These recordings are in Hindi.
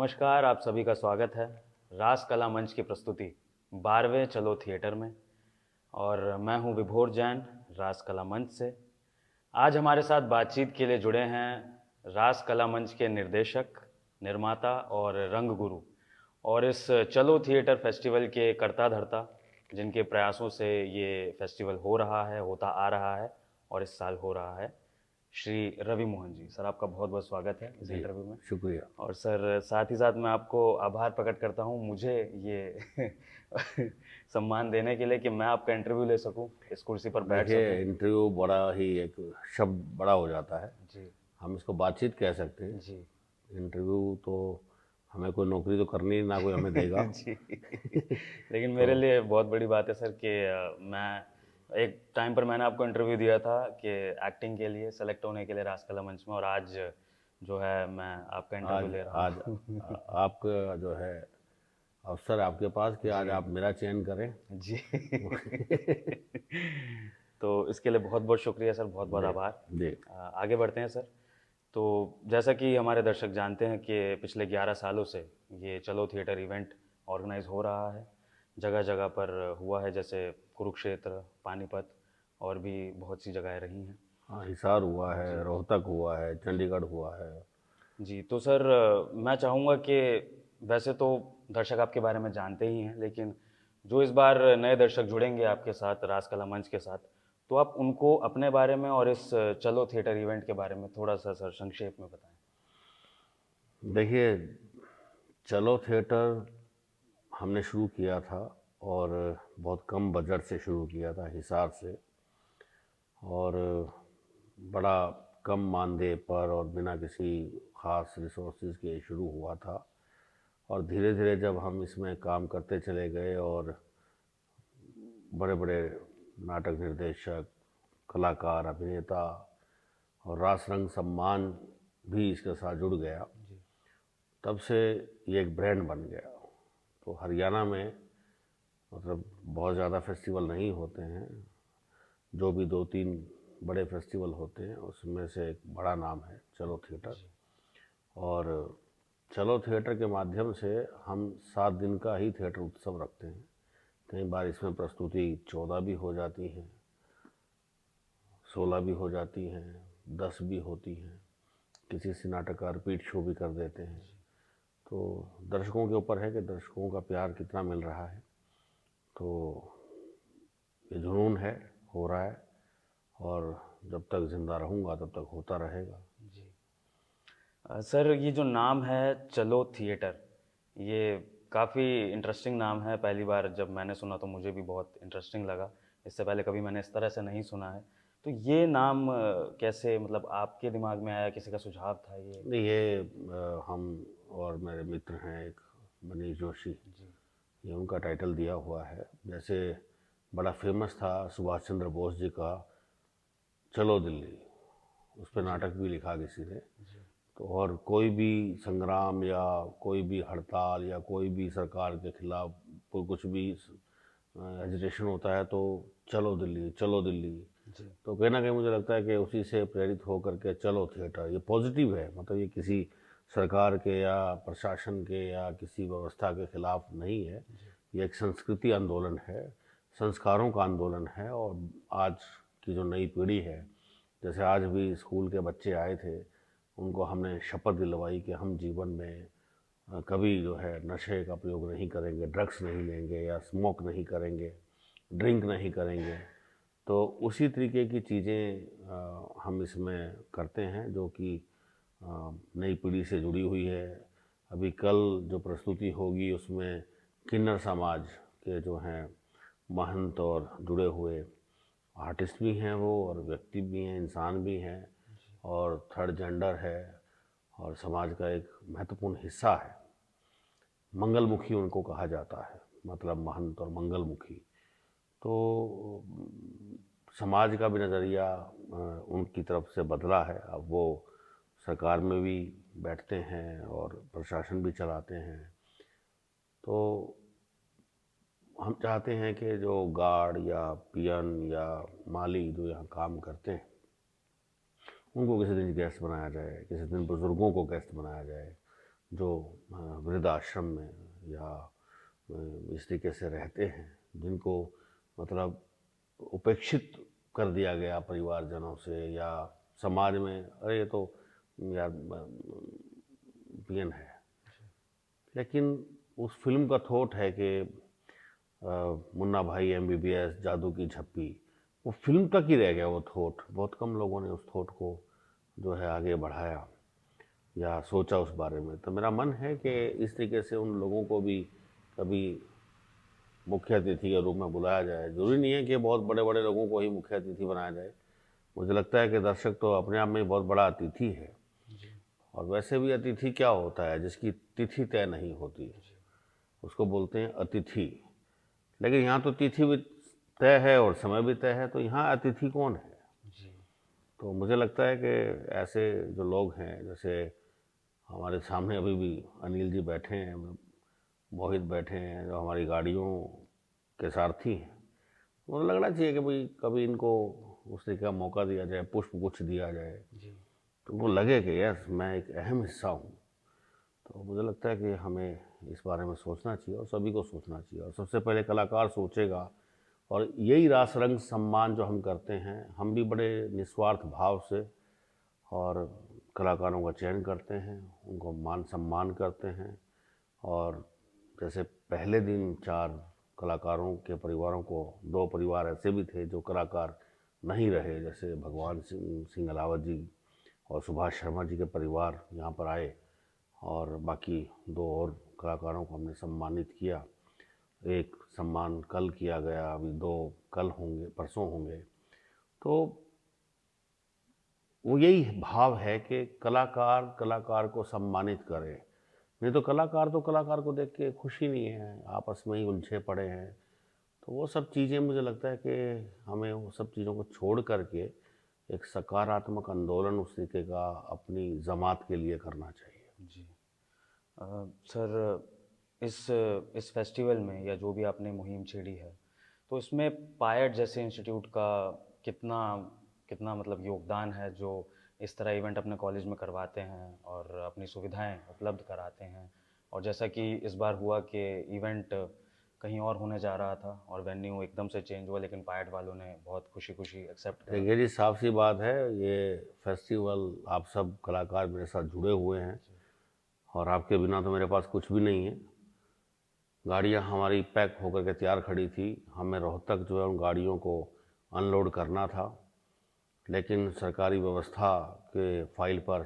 नमस्कार, आप सभी का स्वागत है रास कला मंच की प्रस्तुति 12वें चलो थिएटर में। और मैं हूं विभोर जैन, रास कला मंच से। आज हमारे साथ बातचीत के लिए जुड़े हैं रास कला मंच के निर्देशक, निर्माता और रंग गुरु, और इस चलो थिएटर फेस्टिवल के कर्ता धर्ता, जिनके प्रयासों से ये फेस्टिवल हो रहा है, होता आ रहा है और इस साल हो रहा है, श्री रवि मोहन जी। सर, आपका बहुत बहुत स्वागत है इस इंटरव्यू में। शुक्रिया। और सर, साथ ही साथ मैं आपको आभार प्रकट करता हूँ मुझे ये सम्मान देने के लिए कि मैं आपका इंटरव्यू ले सकूं, इस कुर्सी पर बैठ सकूं। देखिए, इंटरव्यू बड़ा ही एक शब्द बड़ा हो जाता है। जी हम इसको बातचीत कह सकते हैं। जी। इंटरव्यू तो हमें कोई नौकरी तो करनी, ना कोई हमें देगा। जी। लेकिन तो मेरे लिए बहुत बड़ी बात है सर कि मैं एक टाइम पर मैंने आपको इंटरव्यू दिया था कि एक्टिंग के लिए सेलेक्ट होने के लिए रासकला मंच में, और आज जो है मैं आपका इंटरव्यू आज ले रहा आज हूँ। आपका जो है अवसर आपके पास कि आज जी आप मेरा चयन करें। जी। तो इसके लिए बहुत बहुत शुक्रिया सर, बहुत बहुत जी आभार। जी। आगे बढ़ते हैं सर। तो जैसा कि हमारे दर्शक जानते हैं कि पिछले 11 सालों से ये चलो थिएटर इवेंट ऑर्गेनाइज हो रहा है, जगह जगह पर हुआ है, जैसे कुरुक्षेत्र, पानीपत और भी बहुत सी जगहें रही हैं। हाँ, हिसार हुआ जी है, रोहतक हुआ है, चंडीगढ़ हुआ है। जी। तो सर, मैं चाहूँगा कि वैसे तो दर्शक आपके बारे में जानते ही हैं, लेकिन जो इस बार नए दर्शक जुड़ेंगे आपके साथ, रास कला मंच के साथ, तो आप उनको अपने बारे में और इस चलो थिएटर इवेंट के बारे में थोड़ा सा सर संक्षेप में बताएं। देखिए, चलो थिएटर हमने शुरू किया था और बहुत कम बजट से शुरू किया था, हिसार से। और बड़ा कम मानदेय पर और बिना किसी ख़ास रिसोर्सेज के शुरू हुआ था। और धीरे धीरे जब हम इसमें काम करते चले गए और बड़े बड़े नाटक निर्देशक, कलाकार, अभिनेता और रास रंग सम्मान भी इसके साथ जुड़ गया, तब से ये एक ब्रांड बन गया। तो हरियाणा में मतलब बहुत ज़्यादा फेस्टिवल नहीं होते हैं, जो भी 2-3 बड़े फेस्टिवल होते हैं उसमें से एक बड़ा नाम है चलो थिएटर। और चलो थिएटर के माध्यम से हम 7 दिन का ही थिएटर उत्सव रखते हैं। कई बार इसमें प्रस्तुति 14 भी हो जाती हैं, 16 भी हो जाती हैं, 10 भी होती हैं। किसी से नाटक का रिपीट शो भी कर देते हैं। तो दर्शकों के ऊपर है कि दर्शकों का प्यार कितना मिल रहा है। तो ये जुनून है, हो रहा है, और जब तक ज़िंदा रहूँगा तब तक होता रहेगा। जी। सर, ये जो नाम है चलो थिएटर, ये काफ़ी इंटरेस्टिंग नाम है। पहली बार जब मैंने सुना तो मुझे भी बहुत इंटरेस्टिंग लगा। इससे पहले कभी मैंने इस तरह से नहीं सुना है। तो ये नाम कैसे, मतलब आपके दिमाग में आया, किसी का सुझाव था ये? नहीं, ये हम और मेरे मित्र हैं एक, मनीष जोशी, जी ये उनका टाइटल दिया हुआ है। जैसे बड़ा फेमस था सुभाष चंद्र बोस जी का चलो दिल्ली, उस पर नाटक भी लिखा किसी ने। जी तो और कोई भी संग्राम या कोई भी हड़ताल या कोई भी सरकार के खिलाफ कोई कुछ भी एजिटेशन होता है तो चलो दिल्ली, चलो दिल्ली। जी तो कहीं ना कहीं मुझे लगता है कि उसी से प्रेरित होकर के चलो थिएटर, ये पॉजिटिव है। मतलब ये किसी सरकार के या प्रशासन के या किसी व्यवस्था के खिलाफ नहीं है। ये एक संस्कृति आंदोलन है, संस्कारों का आंदोलन है। और आज की जो नई पीढ़ी है, जैसे आज भी स्कूल के बच्चे आए थे, उनको हमने शपथ दिलवाई कि हम जीवन में कभी जो है नशे का प्रयोग नहीं करेंगे, ड्रग्स नहीं लेंगे या स्मोक नहीं करेंगे, ड्रिंक नहीं करेंगे। तो उसी तरीके की चीज़ें हम इसमें करते हैं जो कि नई पीढ़ी से जुड़ी हुई है। अभी कल जो प्रस्तुति होगी उसमें किन्नर समाज के जो हैं महंत और जुड़े हुए आर्टिस्ट भी हैं वो, और व्यक्ति भी हैं, इंसान भी हैं, और थर्ड जेंडर है, और समाज का एक महत्वपूर्ण हिस्सा है। मंगलमुखी उनको कहा जाता है, मतलब महंत और मंगलमुखी। तो समाज का भी नज़रिया उनकी तरफ से बदला है। अब वो सरकार में भी बैठते हैं और प्रशासन भी चलाते हैं। तो हम चाहते हैं कि जो गार्ड या पियन या माली जो यहाँ काम करते हैं, उनको किसी दिन गेस्ट बनाया जाए, किसी दिन बुज़ुर्गों को गेस्ट बनाया जाए, जो वृद्ध आश्रम में या इस तरीके से रहते हैं, जिनको मतलब उपेक्षित कर दिया गया परिवारजनों से या समाज में, अरे ये तो यार पियन है। लेकिन उस फिल्म का थॉट है कि मुन्ना भाई MBBS, जादू की झप्पी, वो फिल्म तक ही रह गया वो थॉट। बहुत कम लोगों ने उस थॉट को जो है आगे बढ़ाया या सोचा उस बारे में। तो मेरा मन है कि इस तरीके से उन लोगों को भी कभी मुख्य अतिथि के रूप में बुलाया जाए। ज़रूरी नहीं है कि बहुत बड़े बड़े लोगों को ही मुख्य अतिथि बनाया जाए। मुझे लगता है कि दर्शक तो अपने आप में बहुत बड़ा अतिथि है। और वैसे भी अतिथि क्या होता है? जिसकी तिथि तय नहीं होती, उसको बोलते हैं अतिथि। लेकिन यहाँ तो तिथि भी तय है और समय भी तय है, तो यहाँ अतिथि कौन है? तो मुझे लगता है कि ऐसे जो लोग हैं, जैसे हमारे सामने अभी भी अनिल जी बैठे हैं, मोहित बैठे हैं, जो हमारी गाड़ियों के सारथी हैं, मुझे लगना चाहिए कि भाई कभी इनको उस तरीके का मौका दिया जाए, पुष्प गुच्छ दिया जाए, तो उनको लगे कि यस मैं एक अहम हिस्सा हूँ। तो मुझे लगता है कि हमें इस बारे में सोचना चाहिए और सभी को सोचना चाहिए। और सबसे पहले कलाकार सोचेगा, और यही रास रंग सम्मान जो हम करते हैं, हम भी बड़े निस्वार्थ भाव से और कलाकारों का चयन करते हैं, उनको मान सम्मान करते हैं। और जैसे पहले दिन 4 कलाकारों के परिवारों को, 2 परिवार ऐसे भी थे जो कलाकार नहीं रहे, जैसे भगवान सिंह अलावत जी और सुभाष शर्मा जी के परिवार यहाँ पर आए, और बाकी 2 और कलाकारों को हमने सम्मानित किया। एक सम्मान कल किया गया, अभी 2 कल होंगे, परसों होंगे। तो वो यही भाव है कि कलाकार को सम्मानित करे। नहीं तो कलाकार को देख के खुशी नहीं है, आपस में ही उलझे पड़े हैं। तो वो सब चीज़ें मुझे लगता है कि हमें वो सब चीज़ों को छोड़ करके एक सकारात्मक आंदोलन उस तरीके का अपनी जमात के लिए करना चाहिए। जी सर, इस फेस्टिवल में या जो भी आपने मुहिम छेड़ी है, तो इसमें पायट जैसे इंस्टीट्यूट का कितना कितना मतलब योगदान है, जो इस तरह इवेंट अपने कॉलेज में करवाते हैं और अपनी सुविधाएं उपलब्ध कराते हैं। और जैसा कि इस बार हुआ कि इवेंट कहीं और होने जा रहा था और वेन्यू एकदम से चेंज हुआ, लेकिन पायट वालों ने बहुत खुशी खुशी एक्सेप्ट करा। देखिए जी, साफ सी बात है, ये फेस्टिवल आप सब कलाकार मेरे साथ जुड़े हुए हैं, और आपके बिना तो मेरे पास कुछ भी नहीं है। गाड़ियाँ हमारी पैक होकर के तैयार खड़ी थी, हमें रोहतक जो है उन गाड़ियों को अनलोड करना था, लेकिन सरकारी व्यवस्था के फाइल पर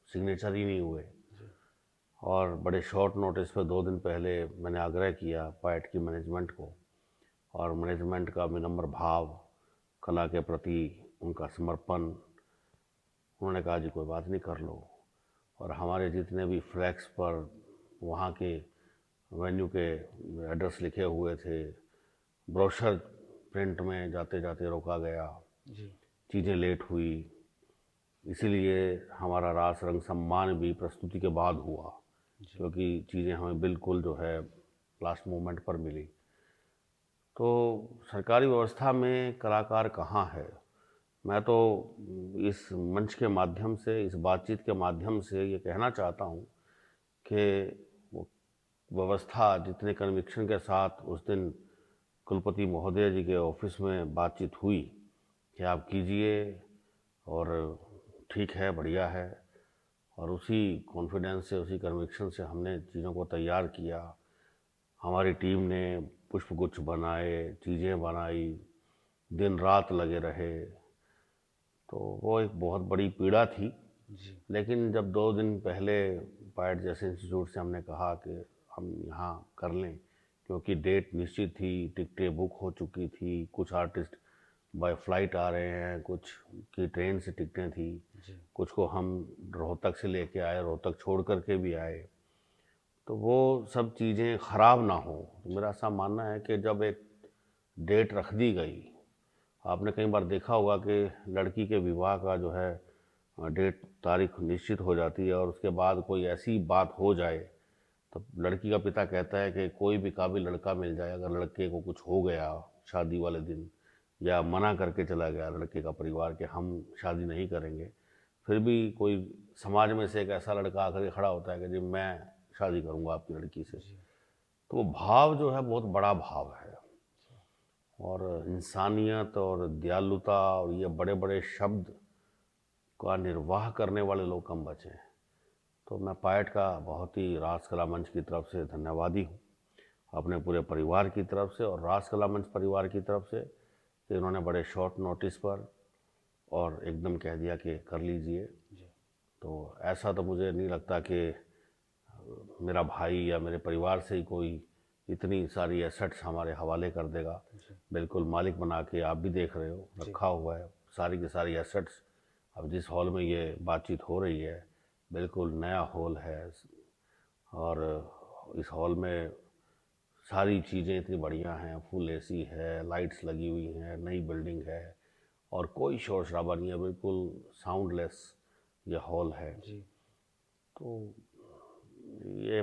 सिग्नेचर ही नहीं हुए। और बड़े शॉर्ट नोटिस पे 2 दिन पहले मैंने आग्रह किया पायट की मैनेजमेंट को, और मैनेजमेंट का विनम्र भाव, कला के प्रति उनका समर्पण, उन्होंने कहा जी कोई बात नहीं, कर लो। और हमारे जितने भी फ्लैक्स पर वहाँ के वेन्यू के एड्रेस लिखे हुए थे, ब्रोशर प्रिंट में जाते जाते रोका गया, चीज़ें लेट हुई, इसीलिए हमारा रास रंग सम्मान भी प्रस्तुति के बाद हुआ, क्योंकि चीज़ें हमें बिल्कुल जो है लास्ट मोमेंट पर मिली। तो सरकारी व्यवस्था में कलाकार कहाँ है? मैं तो इस मंच के माध्यम से, इस बातचीत के माध्यम से ये कहना चाहता हूँ कि वो व्यवस्था जितने कन्विक्शन के साथ उस दिन कुलपति महोदय जी के ऑफिस में बातचीत हुई कि आप कीजिए और ठीक है, बढ़िया है, और उसी कॉन्फिडेंस से, उसी कन्विक्शन से हमने चीज़ों को तैयार किया। हमारी टीम ने पुष्पगुच्छ बनाए, चीज़ें बनाई, दिन रात लगे रहे। तो वो एक बहुत बड़ी पीड़ा थी। लेकिन जब 2 दिन पहले पायट जैसे इंस्टीट्यूट से हमने कहा कि हम यहाँ कर लें, क्योंकि डेट निश्चित थी, टिकटें बुक हो चुकी थी, कुछ आर्टिस्ट बाय फ्लाइट आ रहे हैं, कुछ की ट्रेन से टिकटें थी, कुछ को हम रोहतक से लेके आए, रोहतक छोड़ करके भी आए, तो वो सब चीज़ें ख़राब ना हो। मेरा ऐसा मानना है कि जब एक डेट रख दी गई, आपने कई बार देखा होगा कि लड़की के विवाह का जो है डेट तारीख निश्चित हो जाती है, और उसके बाद कोई ऐसी बात हो जाए तो लड़की का पिता कहता है कि कोई भी काबिल लड़का मिल जाए, अगर लड़के को कुछ हो गया शादी वाले दिन, या मना करके चला गया लड़के का परिवार कि हम शादी नहीं करेंगे, फिर भी कोई समाज में से एक ऐसा लड़का आकर के खड़ा होता है कि जी मैं शादी करूंगा आपकी लड़की से, तो वो भाव जो है बहुत बड़ा भाव है। और इंसानियत और दयालुता और ये बड़े बड़े शब्द का निर्वाह करने वाले लोग कम बचे हैं। तो मैं पायट का बहुत ही रास कला मंच की तरफ से धन्यवादी हूँ, अपने पूरे परिवार की तरफ से और रास कला मंच परिवार की तरफ से, कि इन्होंने बड़े शॉर्ट नोटिस पर और एकदम कह दिया कि कर लीजिए। तो ऐसा तो मुझे नहीं लगता कि मेरा भाई या मेरे परिवार से ही कोई इतनी सारी एसेट्स हमारे हवाले कर देगा। बिल्कुल मालिक बना के आप भी देख रहे हो रखा हुआ है सारी की सारी एसेट्स। अब जिस हॉल में ये बातचीत हो रही है बिल्कुल नया हॉल है और इस हॉल में सारी चीज़ें इतनी बढ़िया हैं, फुल एसी है, लाइट्स लगी हुई हैं, नई बिल्डिंग है और कोई शोर शराबा नहीं है, बिल्कुल साउंडलेस ये हॉल है। जी। तो ये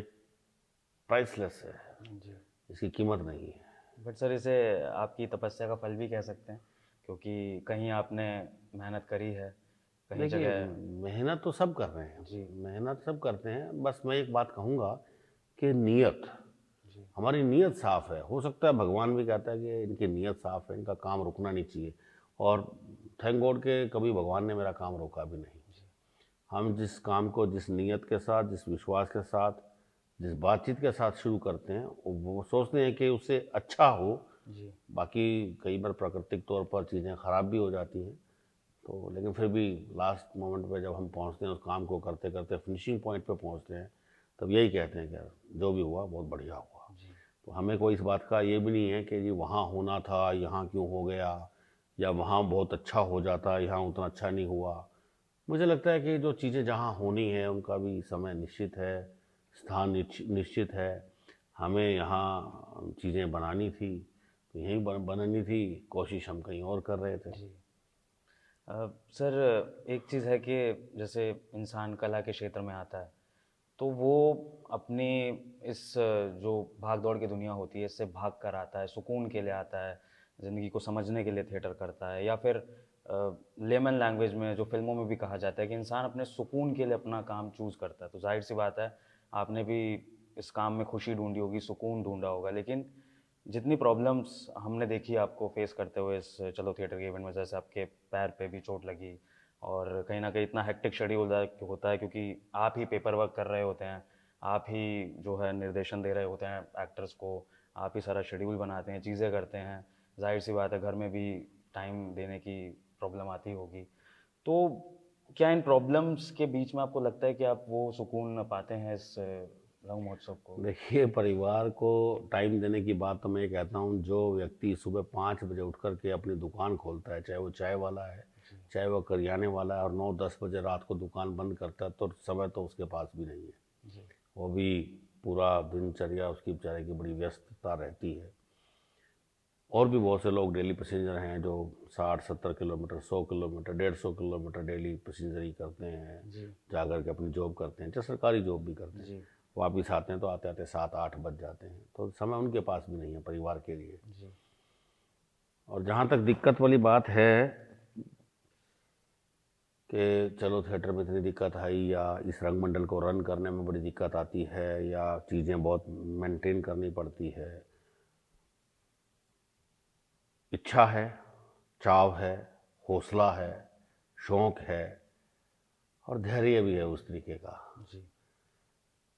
प्राइसलेस है जी। इसकी कीमत नहीं है। बट सर इसे आपकी तपस्या का फल भी कह सकते हैं, क्योंकि कहीं आपने मेहनत करी है, कहीं देखिए जगह। मेहनत तो सब कर रहे हैं जी। मेहनत सब करते हैं, बस मैं एक बात कहूँगा कि नीयत, जी। हमारी नीयत साफ़ है। हो सकता है भगवान भी कहता है कि इनकी नीयत साफ़ है, इनका काम रुकना नहीं चाहिए, और थैंक गॉड के कभी भगवान ने मेरा काम रोका भी नहीं। हम जिस काम को जिस नीयत के साथ, जिस विश्वास के साथ, जिस बातचीत के साथ शुरू करते हैं वो सोचते हैं कि उससे अच्छा हो। जी। बाकी कई बार प्राकृतिक तौर पर चीज़ें ख़राब भी हो जाती हैं, तो लेकिन फिर भी लास्ट मोमेंट पे जब हम पहुंचते हैं उस काम को करते करते फिनिशिंग पॉइंट पे पहुंचते हैं, तब यही कहते हैं कि जो भी हुआ बहुत बढ़िया हुआ। तो हमें कोई इस बात का ये भी नहीं है कि जी वहाँ होना था, यहाँ क्यों हो गया, या वहाँ बहुत अच्छा हो जाता, यहाँ उतना अच्छा नहीं हुआ। मुझे लगता है कि जो चीज़ें जहाँ होनी है उनका भी समय निश्चित है, स्थान निश्चित है। हमें यहाँ चीज़ें बनानी थी तो यहीं बनानी थी, कोशिश हम कहीं और कर रहे थे। जी। सर एक चीज़ है कि जैसे इंसान कला के क्षेत्र में आता है तो वो अपनी इस जो भाग दौड़ की दुनिया होती है इससे भाग कर आता है, सुकून के लिए आता है, ज़िंदगी को समझने के लिए थिएटर करता है, या फिर लेमन लैंग्वेज में जो फिल्मों में भी कहा जाता है कि इंसान अपने सुकून के लिए अपना काम चूज़ करता है। तो जाहिर सी बात है आपने भी इस काम में खुशी ढूंढी होगी, सुकून ढूंढा होगा, लेकिन जितनी प्रॉब्लम्स हमने देखी आपको फेस करते हुए इस चलो थिएटर के इवेंट में, जैसे आपके पैर पे भी चोट लगी और कहीं ना कहीं इतना हेक्टिक शेड्यूल होता है क्योंकि आप ही पेपर वर्क कर रहे होते हैं, आप ही जो है निर्देशन दे रहे होते हैं एक्टर्स को, आप ही सारा शेड्यूल बनाते हैं, चीज़ें करते हैं। जाहिर सी बात है घर में भी टाइम देने की प्रॉब्लम आती होगी। तो क्या इन प्रॉब्लम्स के बीच में आपको लगता है कि आप वो सुकून पाते हैं इस रंग महोत्सव को? देखिए परिवार को टाइम देने की बात तो मैं ये कहता हूँ, जो व्यक्ति सुबह 5 बजे उठ कर के अपनी दुकान खोलता है, चाहे वो चाय वाला है, चाहे वो करियाने वाला है, और 9-10 बजे रात को दुकान बंद करता है, तो समय तो उसके पास भी नहीं है। वो भी पूरा दिनचर्या उसकी बेचारे की बड़ी व्यस्तता रहती है। और भी बहुत से लोग डेली पैसेंजर हैं जो 60-70 किलोमीटर, 100 किलोमीटर, 150 किलोमीटर डेली पैसेंजरी करते हैं, जा कर के अपनी जॉब करते हैं, चाहे सरकारी जॉब भी करते हैं। वापिस आते हैं तो आते आते 7-8 बज जाते हैं, तो समय उनके पास भी नहीं है परिवार के लिए। और जहाँ तक दिक्कत वाली बात है कि चलो थिएटर में इतनी दिक्कत आई, या इस रंगमंडल को रन करने में बड़ी दिक्कत आती है, या चीज़ें बहुत मेंटेन करनी पड़ती है, इच्छा है, चाव है, हौसला है, शौक़ है और धैर्य भी है उस तरीके का।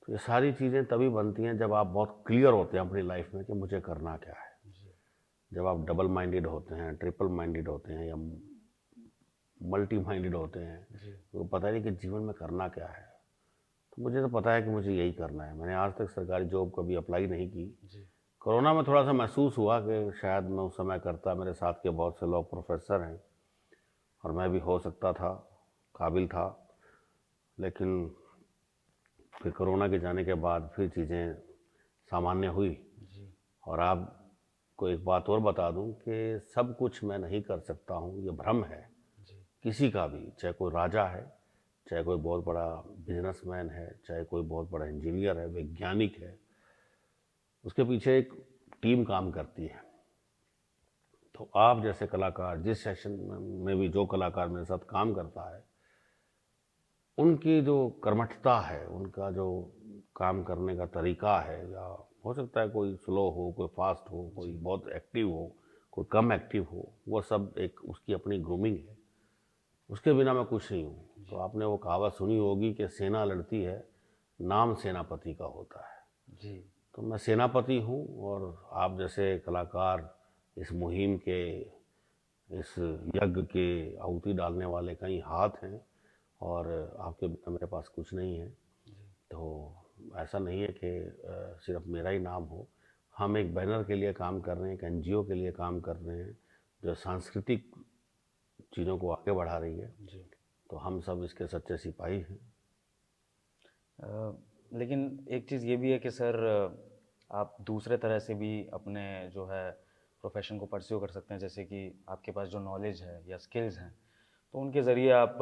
तो ये सारी चीज़ें तभी बनती हैं जब आप बहुत क्लियर होते हैं अपनी लाइफ में कि मुझे करना क्या है। जब आप डबल माइंडेड होते हैं, ट्रिपल माइंडेड होते हैं, या मल्टी माइंडेड होते हैं, तो पता नहीं कि जीवन में करना क्या है। तो मुझे तो पता है कि मुझे यही करना है। मैंने आज तक सरकारी जॉब कभी अप्लाई नहीं की। कोरोना में थोड़ा सा महसूस हुआ कि शायद मैं उस समय करता, मेरे साथ के बहुत से लोग प्रोफेसर हैं और मैं भी हो सकता था, काबिल था, लेकिन फिर कोरोना के जाने के बाद फिर चीज़ें सामान्य हुई। और आपको एक बात और बता दूं कि सब कुछ मैं नहीं कर सकता हूं, ये भ्रम है किसी का भी, चाहे कोई राजा है, चाहे कोई बहुत बड़ा बिजनेसमैन है, चाहे कोई बहुत बड़ा इंजीनियर है, वैज्ञानिक है, उसके पीछे एक टीम काम करती है। तो आप जैसे कलाकार, जिस सेशन में भी जो कलाकार मेरे साथ काम करता है, उनकी जो कर्मठता है, उनका जो काम करने का तरीका है, या हो सकता है कोई स्लो हो, कोई फास्ट हो, कोई बहुत एक्टिव हो, कोई कम एक्टिव हो, वो सब एक उसकी अपनी ग्रूमिंग है। उसके बिना मैं कुछ नहीं हूँ। तो आपने वो कहावत सुनी होगी कि सेना लड़ती है, नाम सेनापति का होता है। जी। तो मैं सेनापति हूँ, और आप जैसे कलाकार इस मुहिम के, इस यज्ञ के आहुति डालने वाले कई हाथ हैं, और आपके बिना मेरे पास कुछ नहीं है। तो ऐसा नहीं है कि सिर्फ मेरा ही नाम हो। हम एक बैनर के लिए काम कर रहे हैं, एक एनजीओ के लिए काम कर रहे हैं जो सांस्कृतिक चीज़ों को आगे बढ़ा रही है। जी। तो हम सब इसके सच्चे सिपाही हैं। लेकिन एक चीज़ ये भी है कि सर, आप दूसरे तरह से भी अपने जो है प्रोफेशन को परस्यू कर सकते हैं। जैसे कि आपके पास जो नॉलेज है या स्किल्स हैं, तो उनके ज़रिए आप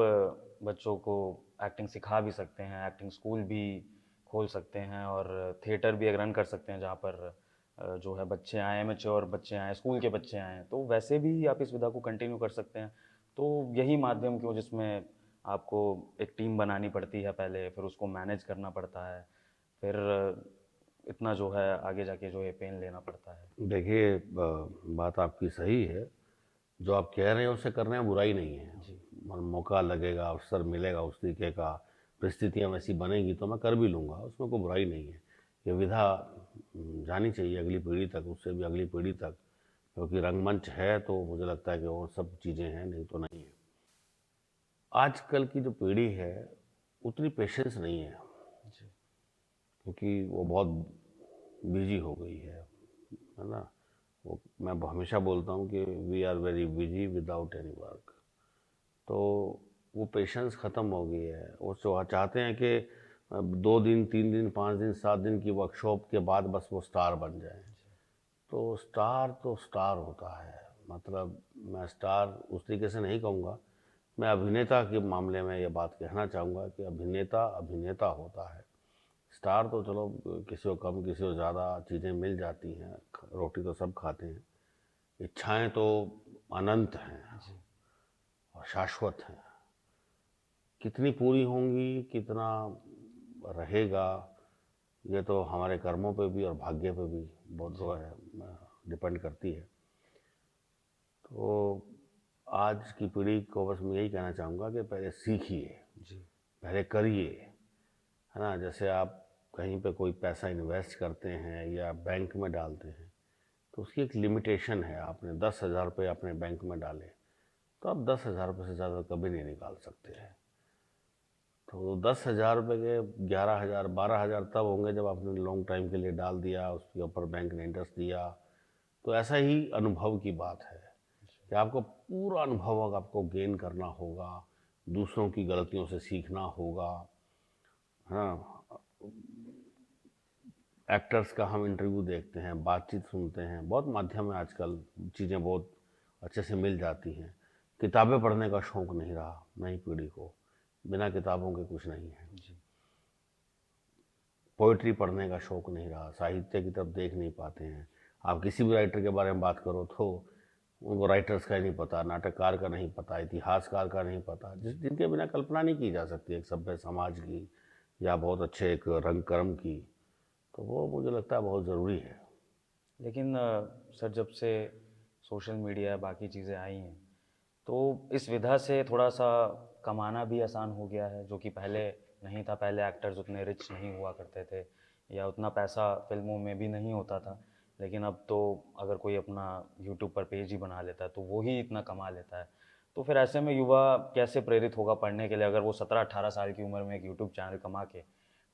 बच्चों को एक्टिंग सिखा भी सकते हैं, एक्टिंग स्कूल भी खोल सकते हैं, और थिएटर भी एक रन कर सकते हैं जहाँ पर जो है बच्चे आए, मैच्योर बच्चे आए, स्कूल के बच्चे आए। तो वैसे भी आप इस विधा को कंटिन्यू कर सकते हैं। तो यही माध्यम क्यों, जिसमें आपको एक टीम बनानी पड़ती है पहले, फिर उसको मैनेज करना पड़ता है, फिर इतना जो है आगे जाके जो है पेन लेना पड़ता है। देखिए, बात आपकी सही है। जो आप कह रहे हैं उसे करने में बुराई नहीं है। जी। मौका लगेगा, अवसर मिलेगा, उस तरीके का परिस्थितियाँ वैसी बनेगी तो मैं कर भी लूँगा, उसमें कोई बुराई नहीं है। ये विधा जानी चाहिए अगली पीढ़ी तक, उससे भी अगली पीढ़ी तक, क्योंकि रंगमंच है तो मुझे लगता है कि और सब चीज़ें हैं, नहीं तो नहीं है। आजकल की जो पीढ़ी है उतनी पेशेंस नहीं है, जी। क्योंकि वो बहुत बिजी हो गई है ना। वो मैं हमेशा बोलता हूँ कि we are very busy without any work. तो वो पेशेंस ख़त्म हो गई है। वो चाहते हैं कि 2 दिन 3 दिन 5 दिन 7 दिन की वर्कशॉप के बाद बस वो स्टार बन जाए। तो स्टार होता है, मतलब मैं स्टार उस तरीके से नहीं कहूँगा। मैं अभिनेता के मामले में ये बात कहना चाहूँगा कि अभिनेता अभिनेता होता है। स्टार तो चलो किसी को कम किसी को ज़्यादा चीज़ें मिल जाती हैं, रोटी तो सब खाते हैं। इच्छाएं तो अनंत हैं और शाश्वत हैं। कितनी पूरी होंगी, कितना रहेगा, ये तो हमारे कर्मों पे भी और भाग्य पे भी बहुत जो है डिपेंड करती है। तो आज की पीढ़ी को बस मैं यही कहना चाहूँगा कि पहले सीखिए, जी। पहले करिए, है ना। जैसे आप कहीं पे कोई पैसा इन्वेस्ट करते हैं या बैंक में डालते हैं, तो उसकी एक लिमिटेशन है। आपने 10,000 रुपये अपने बैंक में डाले, तो आप 10,000 रुपये से ज़्यादा कभी नहीं निकाल सकते हैं। तो 10,000 रुपये के 11,000 12,000 तब होंगे जब आपने लॉन्ग टाइम के लिए डाल दिया, उसके ऊपर बैंक ने इंटरेस्ट दिया। तो ऐसा ही अनुभव की बात है कि आपको पूरा अनुभव आपको गेन करना होगा, दूसरों की गलतियों से सीखना होगा, है ना। एक्टर्स का हम इंटरव्यू देखते हैं, बातचीत सुनते हैं, बहुत माध्यम है आजकल, चीज़ें बहुत अच्छे से मिल जाती हैं। किताबें पढ़ने का शौक़ नहीं रहा नई पीढ़ी को, बिना किताबों के कुछ नहीं है। जी। पोइट्री पढ़ने का शौक़ नहीं रहा, साहित्य की तरफ देख नहीं पाते हैं। आप किसी भी राइटर के बारे में बात करो तो उनको राइटर्स का ही नहीं पता, नाटककार का नहीं पता, इतिहासकार का नहीं पता, जिनके बिना कल्पना नहीं की जा सकती एक सभ्य समाज की या बहुत अच्छे एक रंग कर्म की। तो वो मुझे लगता है बहुत ज़रूरी है। लेकिन सर, जब से सोशल मीडिया बाकी चीज़ें आई हैं, तो इस विधा से थोड़ा सा कमाना भी आसान हो गया है, जो कि पहले नहीं था। पहले एक्टर्स उतने रिच नहीं हुआ करते थे, या उतना पैसा फिल्मों में भी नहीं होता था। लेकिन अब तो अगर कोई अपना यूट्यूब पर पेज ही बना लेता है तो वो ही इतना कमा लेता है। तो फिर ऐसे में युवा कैसे प्रेरित होगा पढ़ने के लिए, अगर वो 17-18 साल की उम्र में एक यूट्यूब चैनल कमा के,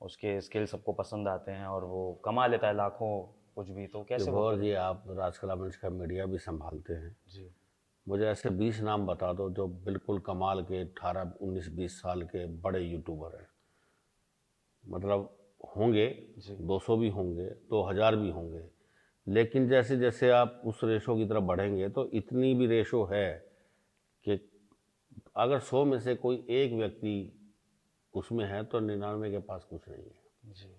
उसके स्किल सबको पसंद आते हैं और वो कमा लेता है लाखों कुछ भी, तो कैसे वो और फिर? ये आप राजकला मंच का मीडिया भी संभालते हैं, जी। मुझे ऐसे 20 नाम बता दो जो बिल्कुल कमाल के 18 19 20 साल के बड़े यूट्यूबर हैं। मतलब होंगे, जी। 200 भी होंगे, 2000 भी होंगे, लेकिन जैसे जैसे आप उस रेशो की तरफ बढ़ेंगे तो इतनी भी रेशो है कि अगर 100 में से कोई एक व्यक्ति उसमें है तो 99 के पास कुछ नहीं है। जी।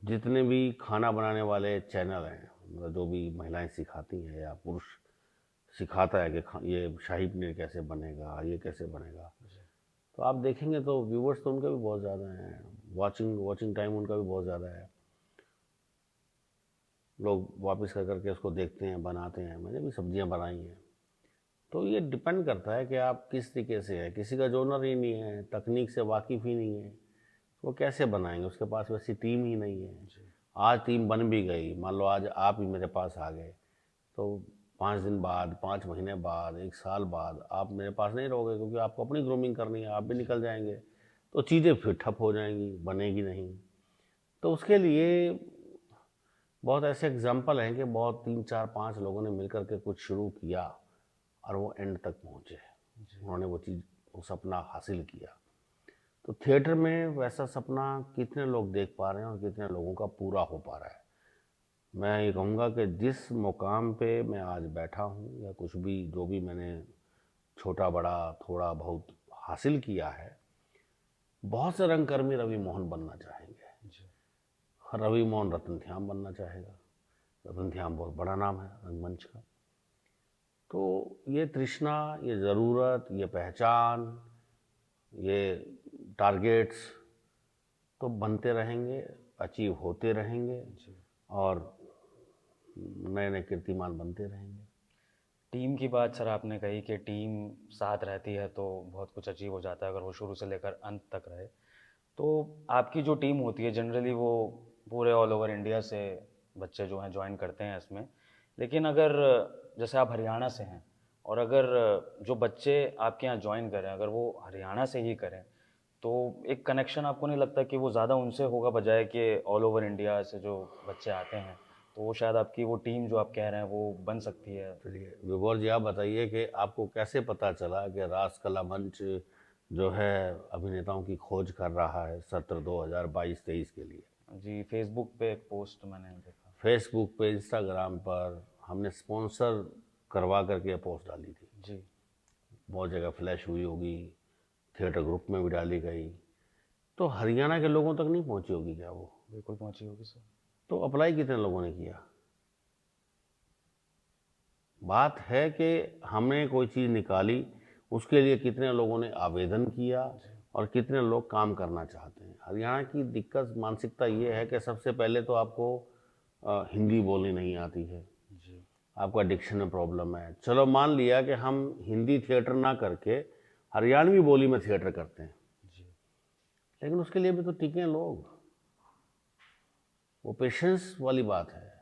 जितने भी खाना बनाने वाले चैनल हैं, मतलब जो भी महिलाएं सिखाती हैं या पुरुष सिखाता है कि ये शाही पनीर कैसे बनेगा, ये कैसे बनेगा, तो आप देखेंगे तो व्यूवर्स तो उनका भी बहुत ज़्यादा हैं, वॉचिंग टाइम उनका भी बहुत ज़्यादा है। लोग वापस कर करके उसको देखते हैं, बनाते हैं। मैंने भी सब्जियां बनाई हैं। तो ये डिपेंड करता है कि आप किस तरीके से हैं। किसी का जोनर ही नहीं है, तकनीक से वाकिफ़ ही नहीं है, वो कैसे बनाएंगे? उसके पास वैसी टीम ही नहीं है। आज टीम बन भी गई, मान लो आज आप ही मेरे पास आ गए, तो 5 दिन बाद, 5 महीने बाद, 1 साल बाद आप मेरे पास नहीं रहोगे, क्योंकि आपको अपनी ग्रूमिंग करनी है, आप भी निकल जाएंगे, तो चीज़ें फिर ठप हो जाएंगी, बनेगी नहीं। तो उसके लिए बहुत ऐसे एग्जाम्पल हैं कि बहुत 3, 4, 5 लोगों ने मिलकर के कुछ शुरू किया और वो एंड तक पहुँचे, उन्होंने वो चीज़, वो सपना हासिल किया। तो थिएटर में वैसा सपना कितने लोग देख पा रहे हैं और कितने लोगों का पूरा हो पा रहा है? मैं ये कहूँगा कि जिस मुकाम पे मैं आज बैठा हूँ, या कुछ भी जो भी मैंने छोटा बड़ा थोड़ा बहुत हासिल किया है, बहुत से रंगकर्मी रवि मोहन बनना चाहेंगे, रवि मोहन रत्नध्याम बनना चाहेगा। रत्नध्याम बहुत बड़ा नाम है रंगमंच का। तो ये तृष्णा, ये ज़रूरत, ये पहचान, ये टारगेट्स तो बनते रहेंगे, अचीव होते रहेंगे और नए नए कीर्तिमान बनते रहेंगे। टीम की बात सर आपने कही कि टीम साथ रहती है तो बहुत कुछ अचीव हो जाता है अगर वो शुरू से लेकर अंत तक रहे। तो आपकी जो टीम होती है जनरली वो पूरे ऑल ओवर इंडिया से बच्चे जो हैं ज्वाइन करते हैं इसमें। लेकिन अगर जैसे आप हरियाणा से हैं और अगर जो बच्चे आपके यहाँ ज्वाइन करें अगर वो हरियाणा से ही करें तो एक कनेक्शन आपको नहीं लगता कि वो ज़्यादा उनसे होगा बजाय कि ऑल ओवर इंडिया से जो बच्चे आते हैं, तो वो शायद आपकी वो टीम जो आप कह रहे हैं वो बन सकती है? चलिए विभोर जी, आप बताइए कि आपको कैसे पता चला कि रास कला मंच जो है अभिनेताओं की खोज कर रहा है सत्र 2022-23 के लिए? जी, फेसबुक पे एक पोस्ट मैंने देखा। फेसबुक पे, इंस्टाग्राम पर हमने स्पॉन्सर करवा करके पोस्ट डाली थी। जी। बहुत जगह फ्लैश हुई होगी, थिएटर ग्रुप में भी डाली गई। तो हरियाणा के लोगों तक नहीं पहुंची होगी क्या वो? बिल्कुल पहुंची होगी सर। तो अप्लाई कितने लोगों ने किया? बात है कि हमने कोई चीज़ निकाली, उसके लिए कितने लोगों ने आवेदन किया और कितने लोग काम करना चाहते हैं। हरियाणा की दिक्कत, मानसिकता ये है कि सबसे पहले तो आपको हिंदी बोलनी नहीं आती है, जी। आपका डिक्शन में प्रॉब्लम है। चलो मान लिया कि हम हिंदी थिएटर ना करके हरियाणवी बोली में थिएटर करते हैं, जी। लेकिन उसके लिए भी तो टिके लोग। वो पेशेंस वाली बात है।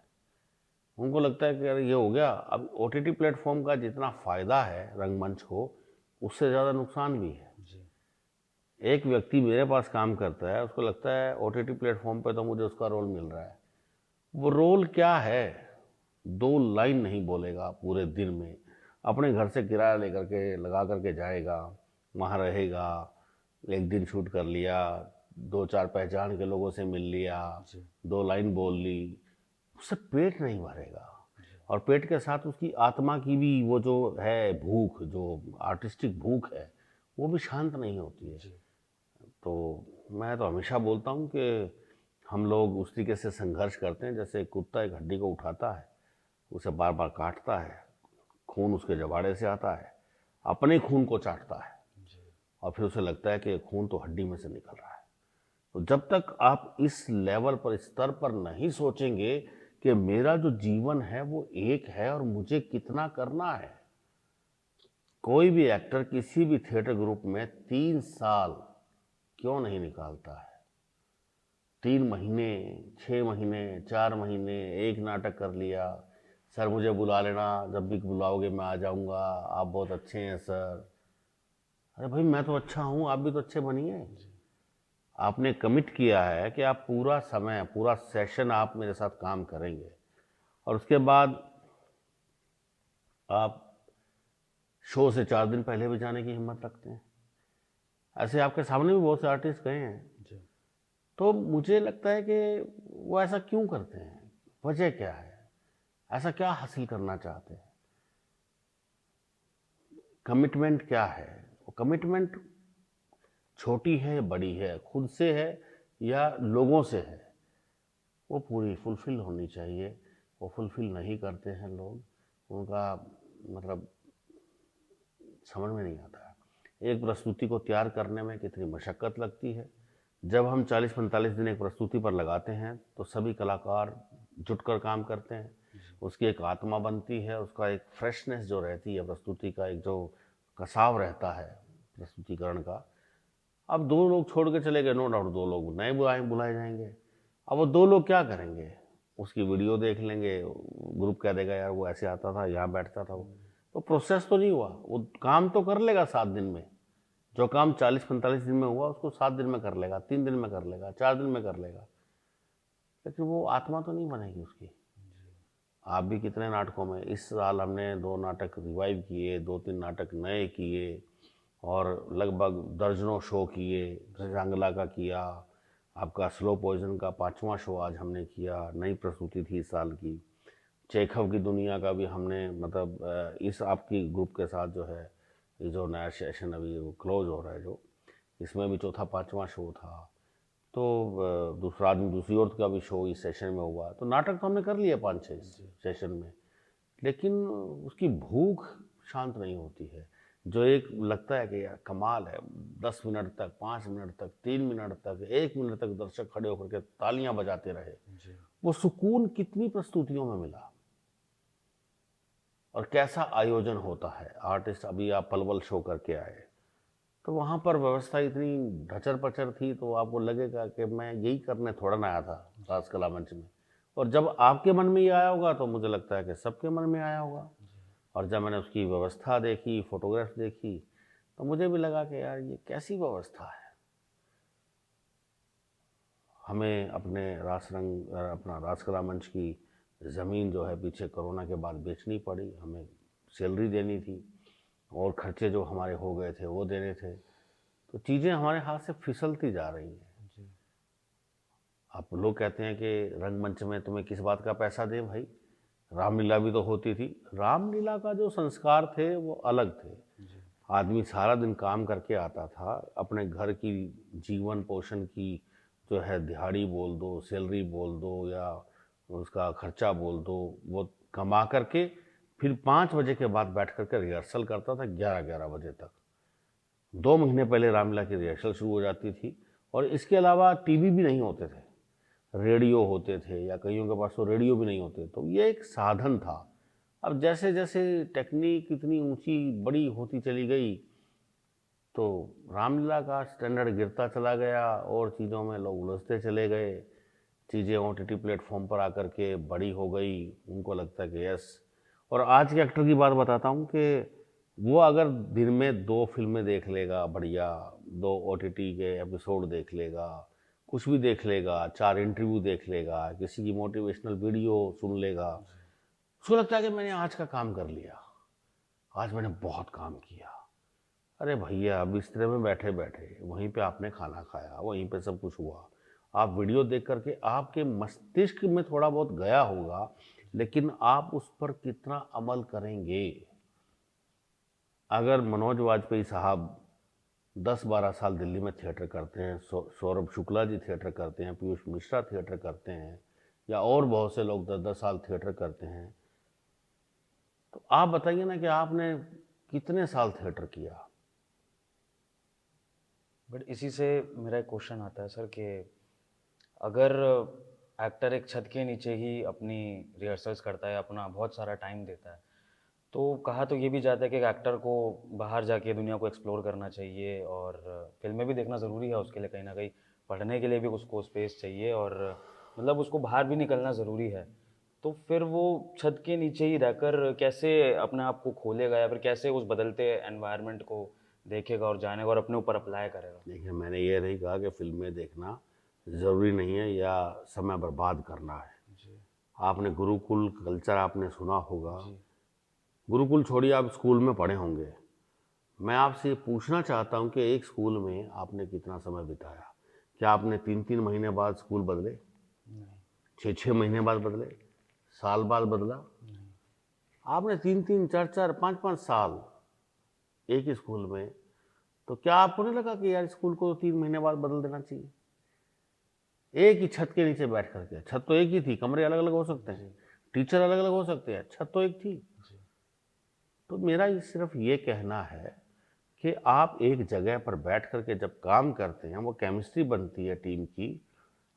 उनको लगता है कि यार ये हो गया। अब ओटीटी प्लेटफॉर्म का जितना फ़ायदा है रंगमंच को, उससे ज़्यादा नुकसान भी है। जी। एक व्यक्ति मेरे पास काम करता है, उसको लगता है ओटीटी प्लेटफॉर्म पे तो मुझे उसका रोल मिल रहा है। वो रोल क्या है? 2 लाइन नहीं बोलेगा पूरे दिन में, अपने घर से किराया लेकर के लगा करके जाएगा, वहाँ रहेगा, 1 दिन शूट कर लिया, 2-4 पहचान के लोगों से मिल लिया, 2 लाइन बोल ली, उससे पेट नहीं भरेगा। और पेट के साथ उसकी आत्मा की भी वो जो है भूख, जो आर्टिस्टिक भूख है, वो भी शांत नहीं होती है। तो मैं तो हमेशा बोलता हूँ कि हम लोग उस तरीके से संघर्ष करते हैं जैसे कुत्ता एक हड्डी को उठाता है, उसे बार बार काटता है, खून उसके जबाड़े से आता है, अपने खून को चाटता है और फिर उसे लगता है कि खून तो हड्डी में से निकल रहा है। तो जब तक आप इस लेवल पर, इस स्तर पर नहीं सोचेंगे कि मेरा जो जीवन है वो एक है और मुझे कितना करना है। कोई भी एक्टर किसी भी थिएटर ग्रुप में 3 साल क्यों नहीं निकालता है? 3 महीने, 6 महीने, 4 महीने, एक नाटक कर लिया, सर मुझे बुला लेना, जब भी बुलाओगे मैं आ जाऊंगा, आप बहुत अच्छे हैं सर। अरे भाई मैं तो अच्छा हूँ, आप भी तो अच्छे बनिए। आपने कमिट किया है कि आप पूरा समय, पूरा सेशन आप मेरे साथ काम करेंगे और उसके बाद आप शो से 4 दिन पहले भी जाने की हिम्मत रखते हैं। ऐसे आपके सामने भी बहुत से आर्टिस्ट गए हैं। तो मुझे लगता है कि वो ऐसा क्यों करते हैं, वजह क्या है, ऐसा क्या हासिल करना चाहते हैं, कमिटमेंट क्या है? वो कमिटमेंट छोटी है, बड़ी है, खुद से है या लोगों से है, वो पूरी फुलफिल होनी चाहिए। वो फुलफिल नहीं करते हैं लोग, उनका मतलब समझ में नहीं आता है। एक प्रस्तुति को तैयार करने में कितनी मशक्क़त लगती है। जब हम 40-45 दिन एक प्रस्तुति पर लगाते हैं तो सभी कलाकार जुटकर काम करते हैं, उसकी एक आत्मा बनती है, उसका एक फ्रेशनेस जो रहती है, प्रस्तुति का एक जो कसाव रहता है प्रस्तुतिकरण का। अब 2 लोग छोड़ के चले गए, नो डाउट 2 लोग नए बुलाए जाएंगे। अब वो 2 लोग क्या करेंगे, उसकी वीडियो देख लेंगे, ग्रुप कह देगा यार वो ऐसे आता था, यहाँ बैठता था वो। तो प्रोसेस तो नहीं हुआ, वो काम तो कर लेगा 7 दिन में, जो काम 40-45 दिन में हुआ उसको 7 दिन में कर लेगा, 3 दिन में कर लेगा, 4 दिन में कर लेगा, लेकिन वो आत्मा तो नहीं बनेगी उसकी। आप भी कितने नाटकों में, इस साल हमने 2 नाटक रिवाइव किए, 2-3 नाटक नए किए और लगभग दर्जनों शो किए। रंगला का किया, आपका स्लो पॉइजन का 5वां शो आज हमने किया, नई प्रस्तुति थी इस साल की। चेखव की दुनिया का भी हमने मतलब इस आपकी ग्रुप के साथ जो है, ये जो नया सेशन अभी वो क्लोज हो रहा है जो, इसमें भी चौथा 5वां शो था। तो दूसरा आदमी दूसरी ओर का भी शो इस सेशन में हुआ। तो नाटक तो हमने कर लिया 5-6 सेशन में, लेकिन उसकी भूख शांत नहीं होती है। जो एक लगता है कि यार कमाल है, 10 मिनट तक, 5 मिनट तक, 3 मिनट तक, 1 मिनट तक दर्शक खड़े होकर के तालियां बजाते रहे, वो सुकून कितनी प्रस्तुतियों में मिला। और कैसा आयोजन होता है। आर्टिस्ट, अभी आप पलवल शो करके आए तो वहाँ पर व्यवस्था इतनी ढचर पचर थी, तो आपको लगेगा कि मैं यही करने थोड़ा ना आया था राज कला मंच में। और जब आपके मन में ये आया होगा तो मुझे लगता है कि सबके मन में आया होगा। और जब मैंने उसकी व्यवस्था देखी, फोटोग्राफ देखी, तो मुझे भी लगा कि यार ये कैसी व्यवस्था है। हमें अपने अपना राज कला मंच की ज़मीन जो है पीछे कोरोना के बाद बेचनी पड़ी, हमें सैलरी देनी थी और खर्चे जो हमारे हो गए थे वो देने थे। तो चीज़ें हमारे हाथ से फिसलती जा रही हैं। आप लोग कहते हैं कि रंगमंच में तुम्हें किस बात का पैसा दें भाई, रामलीला भी तो होती थी। रामलीला का जो संस्कार थे वो अलग थे। आदमी सारा दिन काम करके आता था, अपने घर की जीवन पोषण की जो है दिहाड़ी बोल दो, सैलरी बोल दो या उसका खर्चा बोल दो, वो कमा करके फिर 5 बजे के बाद बैठ करके रिहर्सल करता था 11-11 बजे तक। 2 महीने पहले रामलीला की रिहर्सल शुरू हो जाती थी। और इसके अलावा टीवी भी नहीं होते थे, रेडियो होते थे, या कईयों के पास तो रेडियो भी नहीं होते, तो ये एक साधन था। अब जैसे जैसे टेक्निक इतनी ऊंची बड़ी होती चली गई, तो रामलीला का स्टैंडर्ड गिरता चला गया और चीज़ों में लोग उलझते चले गए। चीज़ें OTT प्लेटफॉर्म पर आकर के बड़ी हो गई, उनको लगता है कि यस। और आज के एक्टर की बात बताता हूँ कि वो अगर दिन में 2 फिल्में देख लेगा बढ़िया, 2 OTT के एपिसोड देख लेगा, कुछ भी देख लेगा, 4 इंटरव्यू देख लेगा, किसी की मोटिवेशनल वीडियो सुन लेगा, उसको लगता है कि मैंने आज का काम कर लिया, आज मैंने बहुत काम किया। अरे भैया, बिस्तर में बैठे बैठे वहीं पे आपने खाना खाया, वहीं पे सब कुछ हुआ। आप वीडियो देख करके आपके मस्तिष्क में थोड़ा बहुत गया होगा, लेकिन आप उस पर कितना अमल करेंगे। अगर मनोज वाजपेयी साहब 10-12 साल दिल्ली में थिएटर करते हैं, सौरभ शुक्ला जी थिएटर करते हैं, पीयूष मिश्रा थिएटर करते हैं, या और बहुत से लोग 10-10 साल थिएटर करते हैं, तो आप बताइए ना कि आपने कितने साल थिएटर किया। बट इसी से मेरा एक क्वेश्चन आता है सर कि अगर एक्टर एक छत के नीचे ही अपनी रिहर्सल्स करता है, अपना बहुत सारा टाइम देता है, तो कहा तो ये भी जाता है कि एक एक्टर को बाहर जाके दुनिया को एक्सप्लोर करना चाहिए और फिल्में भी देखना ज़रूरी है उसके लिए, कहीं ना कहीं पढ़ने के लिए भी उसको स्पेस चाहिए और मतलब उसको बाहर भी निकलना ज़रूरी है। तो फिर वो छत के नीचे ही रहकर कैसे अपने आप को खोलेगा या फिर कैसे उस बदलते एनवायरनमेंट को देखेगा और जानेगा और अपने ऊपर अप्लाई करेगा? देखिए, मैंने ये नहीं कहा कि फिल्में देखना ज़रूरी नहीं है या समय बर्बाद करना है। आपने गुरुकुल कल्चर आपने सुना होगा। गुरुकुल छोड़िए, आप स्कूल में पढ़े होंगे। मैं आपसे ये पूछना चाहता हूँ कि एक स्कूल में आपने कितना समय बिताया? क्या आपने 3-3 महीने बाद स्कूल बदले? 6-6 महीने बाद बदले? साल बाद बदला? आपने 3-3, 4-4, 5-5 साल एक ही स्कूल में, तो क्या आपको नहीं लगा कि यार स्कूल को 3 महीने बाद बदल देना चाहिए? एक ही छत के नीचे बैठ करके, छत तो एक ही थी, कमरे अलग अलग हो सकते हैं, टीचर अलग अलग हो सकते हैं, छत तो एक थी। तो मेरा सिर्फ ये कहना है कि आप एक जगह पर बैठ करके जब काम करते हैं, वो केमिस्ट्री बनती है टीम की।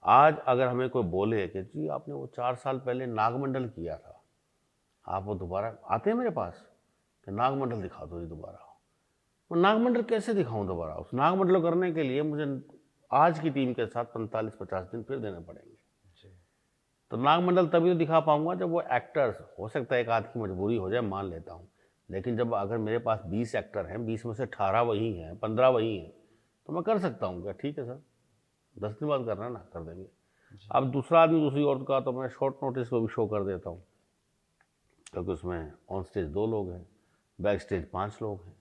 आज अगर हमें कोई बोले कि जी आपने वो 4 साल पहले नागमंडल किया था, आप वो दोबारा आते हैं मेरे पास कि नागमंडल दिखा दो जी दोबारा। वो नागमंडल कैसे दिखाऊं दोबारा? उस नागमंडल करने के लिए मुझे आज की टीम के साथ 45-50 दिन फिर देने पड़ेंगे। तो नागमंडल तभी तो दिखा पाऊंगा जब वो एक्टर्स, हो सकता है एक आध की मजबूरी हो जाए, मान लेता हूँ, लेकिन जब अगर मेरे पास 20 एक्टर हैं, 20 में से 18 वही हैं, 15 वही हैं, तो मैं कर सकता हूँ क्या? ठीक है सर, 10 दिन बाद करना ना, कर देंगे। अब दूसरा आदमी दूसरी औरत का तो मैं शॉर्ट नोटिस पर भी शो कर देता हूँ, क्योंकि उसमें ऑन स्टेज 2 लोग हैं, बैक स्टेज 5 लोग हैं,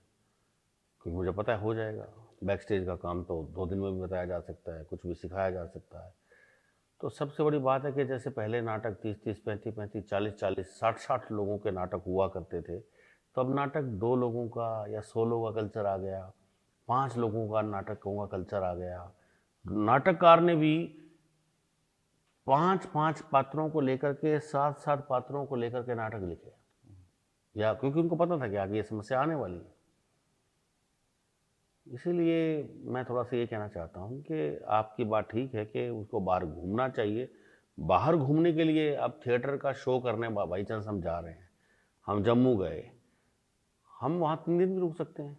क्योंकि मुझे पता है हो जाएगा। बैक स्टेज का काम तो 2 दिन में भी बताया जा सकता है, कुछ भी सिखाया जा सकता है। तो सबसे बड़ी बात है कि जैसे पहले नाटक 30-30, 35-35, 40-40, 60-60 लोगों के नाटक हुआ करते थे, तो अब नाटक 2 लोगों का या 100 लोगों का कल्चर आ गया, 5 लोगों का नाटकों का कल्चर आ गया। नाटककार ने भी 5-5 पात्रों को लेकर के, 7-7 पात्रों को लेकर के नाटक लिखे, या क्योंकि उनको पता था कि आगे ये समस्या आने वाली है। इसीलिए मैं थोड़ा सा ये कहना चाहता हूँ कि आपकी बात ठीक है कि उसको बाहर घूमना चाहिए। बाहर घूमने के लिए अब थिएटर का शो करने बाई चांस हम जा रहे हैं, हम जम्मू गए, हम वहाँ 3 दिन भी रुक सकते हैं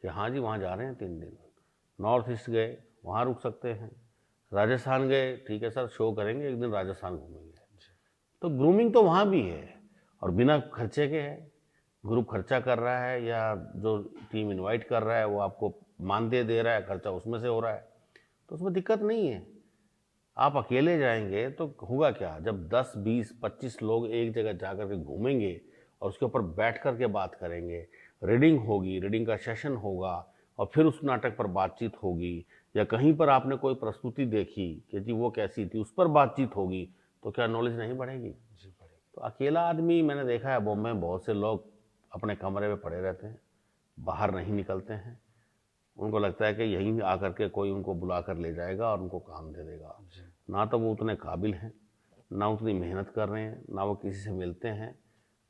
कि हाँ जी वहाँ जा रहे हैं 3 दिन। नॉर्थ ईस्ट गए, वहाँ रुक सकते हैं। राजस्थान गए, ठीक है सर शो करेंगे, एक दिन राजस्थान घूमेंगे। तो ग्रूमिंग तो वहाँ भी है और बिना खर्चे के है। ग्रुप खर्चा कर रहा है या जो टीम इनवाइट कर रहा है वो आपको मानदेय दे रहा है, खर्चा उसमें से हो रहा है, तो उसमें दिक्कत नहीं है। आप अकेले जाएंगे तो होगा क्या, जब 10, 20, 25 लोग एक जगह जा कर के घूमेंगे और उसके ऊपर बैठ कर के बात करेंगे, रीडिंग होगी, रीडिंग का सेशन होगा और फिर उस नाटक पर बातचीत होगी, या कहीं पर आपने कोई प्रस्तुति देखी कि जी वो कैसी थी, उस पर बातचीत होगी, तो क्या नॉलेज नहीं बढ़ेगी? तो अकेला आदमी, मैंने देखा है बॉम्बे में बहुत से लोग अपने कमरे में पड़े रहते हैं, बाहर नहीं निकलते हैं। उनको लगता है कि यहीं आकर के कोई उनको बुला कर ले जाएगा और उनको काम दे देगा। ना तो वो उतने काबिल हैं, ना उतनी मेहनत कर रहे हैं, ना वो किसी से मिलते हैं।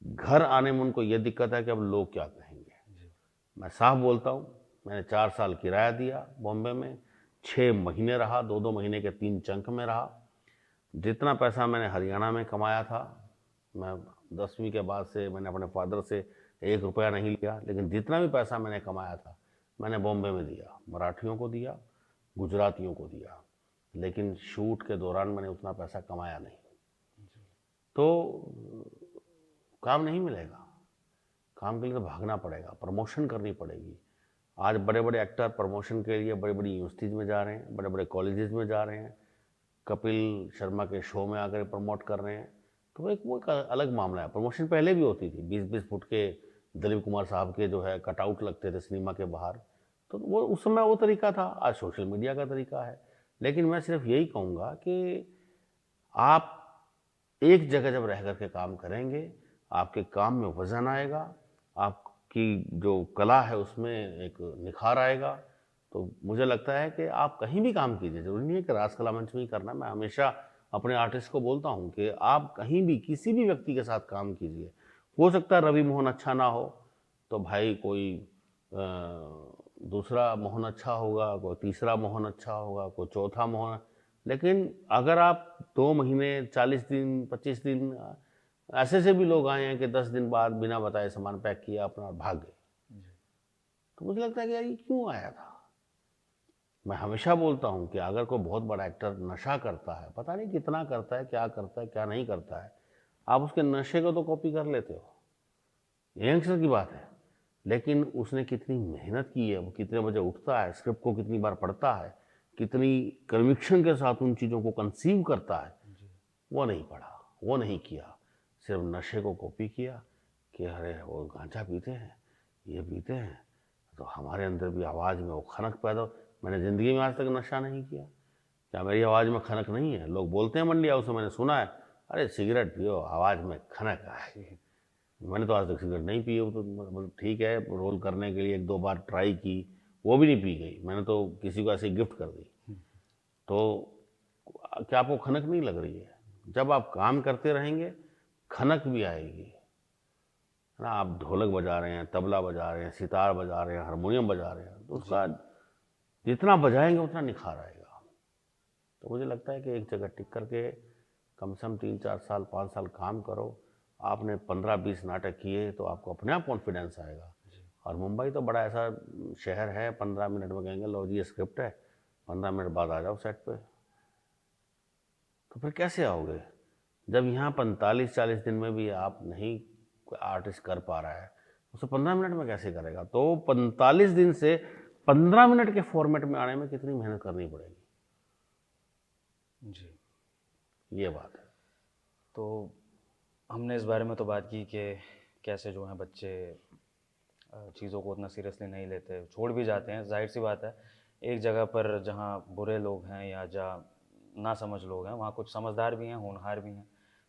घर आने में उनको ये दिक्कत है कि अब लोग क्या कहेंगे। मैं साफ बोलता हूँ, मैंने 4 साल किराया दिया बॉम्बे में, 6 महीने रहा, 2-2 महीने के 3 चंक में रहा। जितना पैसा मैंने हरियाणा में कमाया था, मैं 10वीं के बाद से मैंने अपने फादर से 1 रुपया नहीं लिया, लेकिन जितना भी पैसा मैंने कमाया था मैंने बॉम्बे में दिया, मराठियों को दिया, गुजरातियों को दिया, लेकिन शूट के दौरान मैंने उतना पैसा कमाया नहीं। तो काम नहीं मिलेगा, काम के लिए तो भागना पड़ेगा, प्रमोशन करनी पड़ेगी। आज बड़े बड़े एक्टर प्रमोशन के लिए बड़ी बड़ी यूनिवर्सिटीज़ में जा रहे हैं, बड़े बड़े कॉलेजेस में जा रहे हैं, कपिल शर्मा के शो में आकर प्रमोट कर रहे हैं। तो वो एक अलग मामला है। प्रमोशन पहले भी होती थी, 20-20 फुट के दिलीप कुमार साहब के जो है कटआउट लगते थे सिनेमा के बाहर, तो वो उस समय वो तरीका था, आज सोशल मीडिया का तरीका है। लेकिन मैं सिर्फ यही कहूँगा कि आप एक जगह जब रह कर के काम करेंगे, आपके काम में वज़न आएगा, आपकी जो कला है उसमें एक निखार आएगा। तो मुझे लगता है कि आप कहीं भी काम कीजिए, ज़रूरी नहीं है कि राज कला मंच में ही करना। मैं हमेशा अपने आर्टिस्ट को बोलता हूँ कि आप कहीं भी किसी भी व्यक्ति के साथ काम कीजिए। हो सकता है रवि मोहन अच्छा ना हो तो भाई कोई दूसरा मोहन अच्छा होगा, कोई तीसरा मोहन अच्छा होगा, कोई चौथा मोहन। लेकिन अगर आप 2 महीने, 40 दिन, 25 दिन, ऐसे से भी लोग आए हैं कि 10 दिन बाद बिना बताए सामान पैक किया अपना भाग गए, तो मुझे लगता है कि यार ये क्यों आया था। मैं हमेशा बोलता हूँ कि अगर कोई बहुत बड़ा एक्टर नशा करता है, पता नहीं कितना करता है, क्या नहीं करता है, आप उसके नशे को तो कॉपी कर लेते हो, यंगस्टर की बात है, लेकिन उसने कितनी मेहनत की है, वो कितने बजे उठता है, स्क्रिप्ट को कितनी बार पढ़ता है, कितनी कन्विक्शन के साथ उन चीज़ों को कंसीव करता है, वो नहीं पढ़ा, वो नहीं किया, सिर्फ नशे को कॉपी किया कि अरे वो गांजा पीते हैं, ये पीते हैं, तो हमारे अंदर भी आवाज़ में वो खनक पैदा। मैंने ज़िंदगी में आज तक नशा नहीं किया, क्या मेरी आवाज़ में खनक नहीं है? लोग बोलते हैं मंडी हाउस में, मैंने सुना है, अरे सिगरेट पियो आवाज़ में खनक आए। मैंने तो आज तक सिगरेट नहीं पी, तो ठीक है, रोल करने के लिए 1-2 बार ट्राई की, वो भी नहीं पी गई, मैंने तो किसी को ऐसे गिफ्ट कर दी। तो क्या आपको खनक नहीं लग रही है? जब आप काम करते रहेंगे खनक भी आएगी, है ना, आप ढोलक बजा रहे हैं, तबला बजा रहे हैं, सितार बजा रहे हैं, हारमोनियम बजा रहे हैं, तो उसका जितना बजाएंगे उतना निखार आएगा। तो मुझे लगता है कि एक जगह टिक करके कम से कम 3-4 साल 5 साल काम करो। आपने 15-20 नाटक किए तो आपको अपने आप कॉन्फिडेंस आएगा। और मुंबई तो बड़ा ऐसा शहर है, 15 मिनट में कहेंगे लो जी ये स्क्रिप्ट है, 15 मिनट बाद आ जाओ सेट पे। तो फिर कैसे आओगे जब यहाँ 45-40 दिन में भी आप नहीं, कोई आर्टिस्ट कर पा रहा है, उसे 15 मिनट में कैसे करेगा? तो 45 दिन से 15 मिनट के फॉर्मेट में आने में कितनी मेहनत करनी पड़ेगी जी। ये बात है। तो हमने इस बारे में तो बात की कि कैसे जो हैं बच्चे चीज़ों को उतना सीरियसली नहीं लेते, छोड़ भी जाते हैं। जाहिर सी बात है, एक जगह पर जहाँ बुरे लोग हैं या जहाँ ना समझ लोग हैं, वहाँ कुछ समझदार भी हैं, होनहार भी हैं।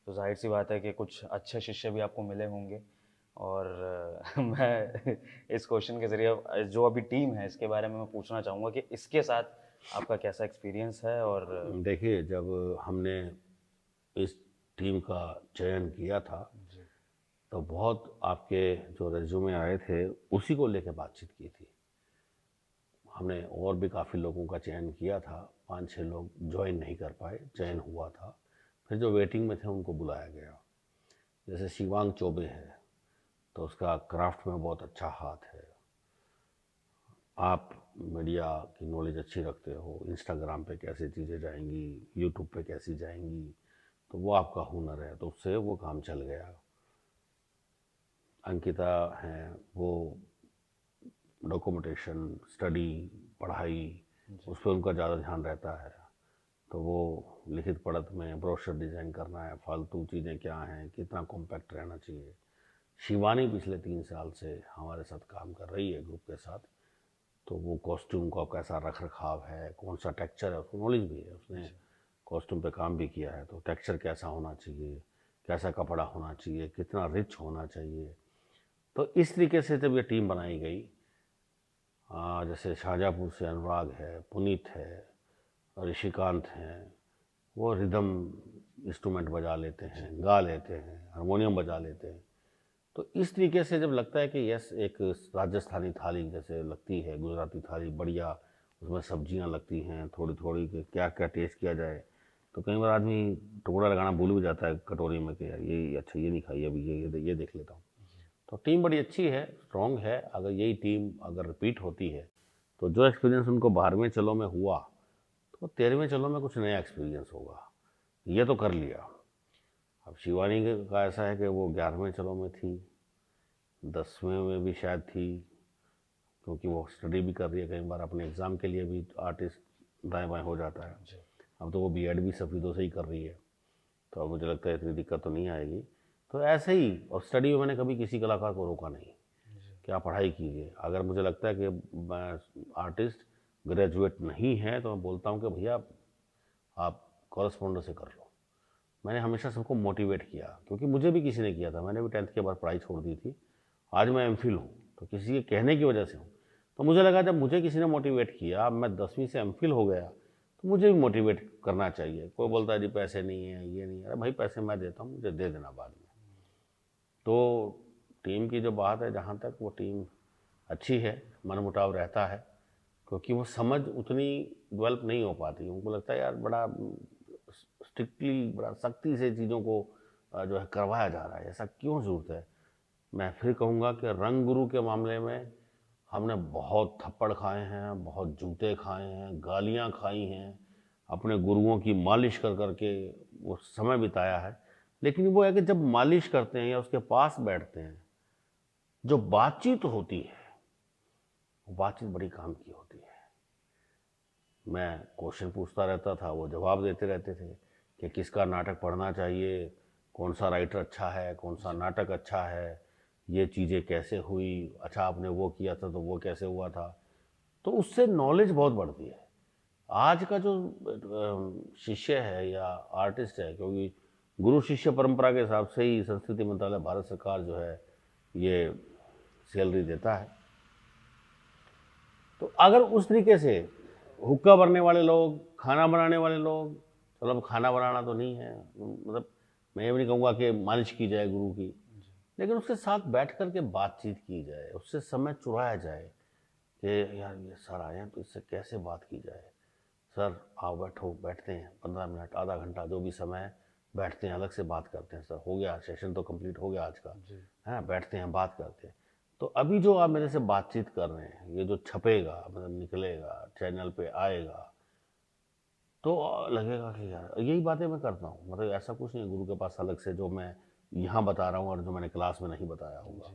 तो जाहिर सी बात है कि कुछ अच्छे शिष्य भी आपको मिले होंगे। और मैं इस क्वेश्चन के ज़रिए जो अभी टीम है इसके बारे में मैं पूछना चाहूँगा कि इसके साथ आपका कैसा एक्सपीरियंस है। और देखिए, जब हमने इस टीम का चयन किया था तो बहुत आपके जो रेज्यूमे आए थे उसी को लेकर बातचीत की थी। हमने और भी काफ़ी लोगों का चयन किया था, 5-6 लोग ज्वाइन नहीं कर पाए, चयन हुआ था। फिर जो वेटिंग में थे उनको बुलाया गया। जैसे शिवांग चौबे है तो उसका क्राफ्ट में बहुत अच्छा हाथ है। आप मीडिया की नॉलेज अच्छी रखते हो, इंस्टाग्राम पे कैसे चीज़ें जाएंगी, यूट्यूब पे कैसी जाएंगी, तो वो आपका हुनर है, तो उससे वो काम चल गया। अंकिता हैं, वो डॉक्यूमेंटेशन, स्टडी, पढ़ाई, उस पर उनका ज़्यादा ध्यान रहता है। तो वो लिखित पढ़त में ब्रोशर डिज़ाइन करना है, फालतू चीज़ें क्या हैं, कितना कॉम्पैक्ट रहना चाहिए। शिवानी पिछले 3 साल से हमारे साथ काम कर रही है ग्रुप के साथ। तो वो कॉस्ट्यूम का कैसा रख रखाव है, कौन सा टेक्सचर है, उसको नॉलेज भी है, उसने कॉस्ट्यूम पे काम भी किया है। तो टेक्सचर कैसा होना चाहिए, कैसा कपड़ा होना चाहिए, कितना रिच होना चाहिए। तो इस तरीके से जब ये टीम बनाई गई, जैसे शाहजहाँपुर से अनुराग है, पुनीत है, ऋषिकांत हैं, वो रिदम इंस्ट्रूमेंट बजा लेते हैं, गा लेते हैं, हारमोनियम बजा लेते हैं। तो इस तरीके से जब लगता है कि यस, एक राजस्थानी थाली जैसे लगती है, गुजराती थाली बढ़िया, उसमें सब्जियां लगती हैं थोड़ी थोड़ी, कि क्या क्या टेस्ट किया जाए। तो कई बार आदमी टुकड़ा लगाना भूल भी जाता है कटोरी में कि यार ये अच्छा, ये नहीं खाई अभी, ये देख लेता हूँ। तो टीम बड़ी अच्छी है, स्ट्रॉन्ग है। अगर यही टीम अगर रिपीट होती है तो जो एक्सपीरियंस उनको 12वें चलो में हुआ तो 13वें चलो में कुछ नया एक्सपीरियंस होगा। ये तो कर लिया। अब शिवानी का ऐसा है कि वो 11वें चलो में थी, 10वें में भी शायद थी, क्योंकि वो स्टडी भी कर रही है, कई बार अपने एग्ज़ाम के लिए भी आर्टिस्ट दाएँ बाएँ हो जाता है। अब तो वो बीएड भी सफीदों से ही कर रही है, तो अब मुझे लगता है इतनी दिक्कत तो नहीं आएगी। तो ऐसे ही, और स्टडी में मैंने कभी किसी कलाकार को रोका नहीं कि आप पढ़ाई कीजिए। अगर मुझे लगता है कि आर्टिस्ट ग्रेजुएट नहीं है तो मैं बोलता हूँ कि भैया आप कॉरेस्पॉन्डेंस से कर लो। मैंने हमेशा सबको मोटिवेट किया, क्योंकि मुझे भी किसी ने किया था। मैंने भी 10th के बाद पढ़ाई छोड़ दी थी। आज मैं एमफिल हूँ तो किसी के कहने की वजह से हूँ। तो मुझे लगा जब मुझे किसी ने मोटिवेट किया, मैं 10वीं से एमफिल हो गया, तो मुझे भी मोटिवेट करना चाहिए। कोई बोलता है जी पैसे नहीं है, ये नहीं है, अरे भाई पैसे मैं देता हूँ, मुझे दे देना बाद में। तो टीम की जो बात है, जहाँ तक वो टीम अच्छी है, मनमुटाव रहता है, क्योंकि वो समझ उतनी डेवलप नहीं हो पाती। उनको लगता है यार बड़ा स्ट्रिक्टली, बड़ा सख्ती से चीज़ों को जो है करवाया जा रहा है, ऐसा क्यों ज़रूरत है। मैं फिर कहूँगा कि रंग गुरु के मामले में हमने बहुत थप्पड़ खाए हैं, बहुत जूते खाए हैं, गालियाँ खाई हैं, अपने गुरुओं की मालिश कर करके वो समय बिताया है। लेकिन वो है कि जब मालिश करते हैं या उसके पास बैठते हैं, जो बातचीत होती है वो बातचीत बड़ी काम की होती है। मैं क्वेश्चन पूछता रहता था, वो जवाब देते रहते थे कि किसका नाटक पढ़ना चाहिए, कौन सा राइटर अच्छा है, कौन सा नाटक अच्छा है, ये चीज़ें कैसे हुई, अच्छा आपने वो किया था तो वो कैसे हुआ था। तो उससे नॉलेज बहुत बढ़ती है। आज का जो शिष्य है या आर्टिस्ट है, क्योंकि गुरु शिष्य परंपरा के हिसाब से ही संस्कृति मंत्रालय, भारत सरकार जो है ये सैलरी देता है। तो अगर उस तरीके से हुक्का भरने वाले लोग, खाना बनाने वाले लोग, चलो अब खाना बनाना तो नहीं है, मतलब मैं ये भी नहीं कहूँगा कि मालिश की जाए गुरु की, लेकिन उसके साथ बैठ कर के बातचीत की जाए, उससे समय चुराया जाए कि यार ये सर आए हैं तो इससे कैसे बात की जाए। सर आओ बैठो, बैठते हैं 15 मिनट आधा घंटा जो भी समय है, बैठते हैं अलग से बात करते हैं। सर हो गया, सेशन तो कंप्लीट हो गया आज का, है ना, बैठते हैं बात करते हैं। तो अभी जो आप मेरे से बातचीत कर रहे हैं, ये जो छपेगा मतलब निकलेगा चैनल पे आएगा, तो लगेगा कि यार यही बातें मैं करता हूँ। मतलब ऐसा कुछ नहीं गुरु के पास अलग से जो मैं यहाँ बता रहा हूँ और जो मैंने क्लास में नहीं बताया होगा।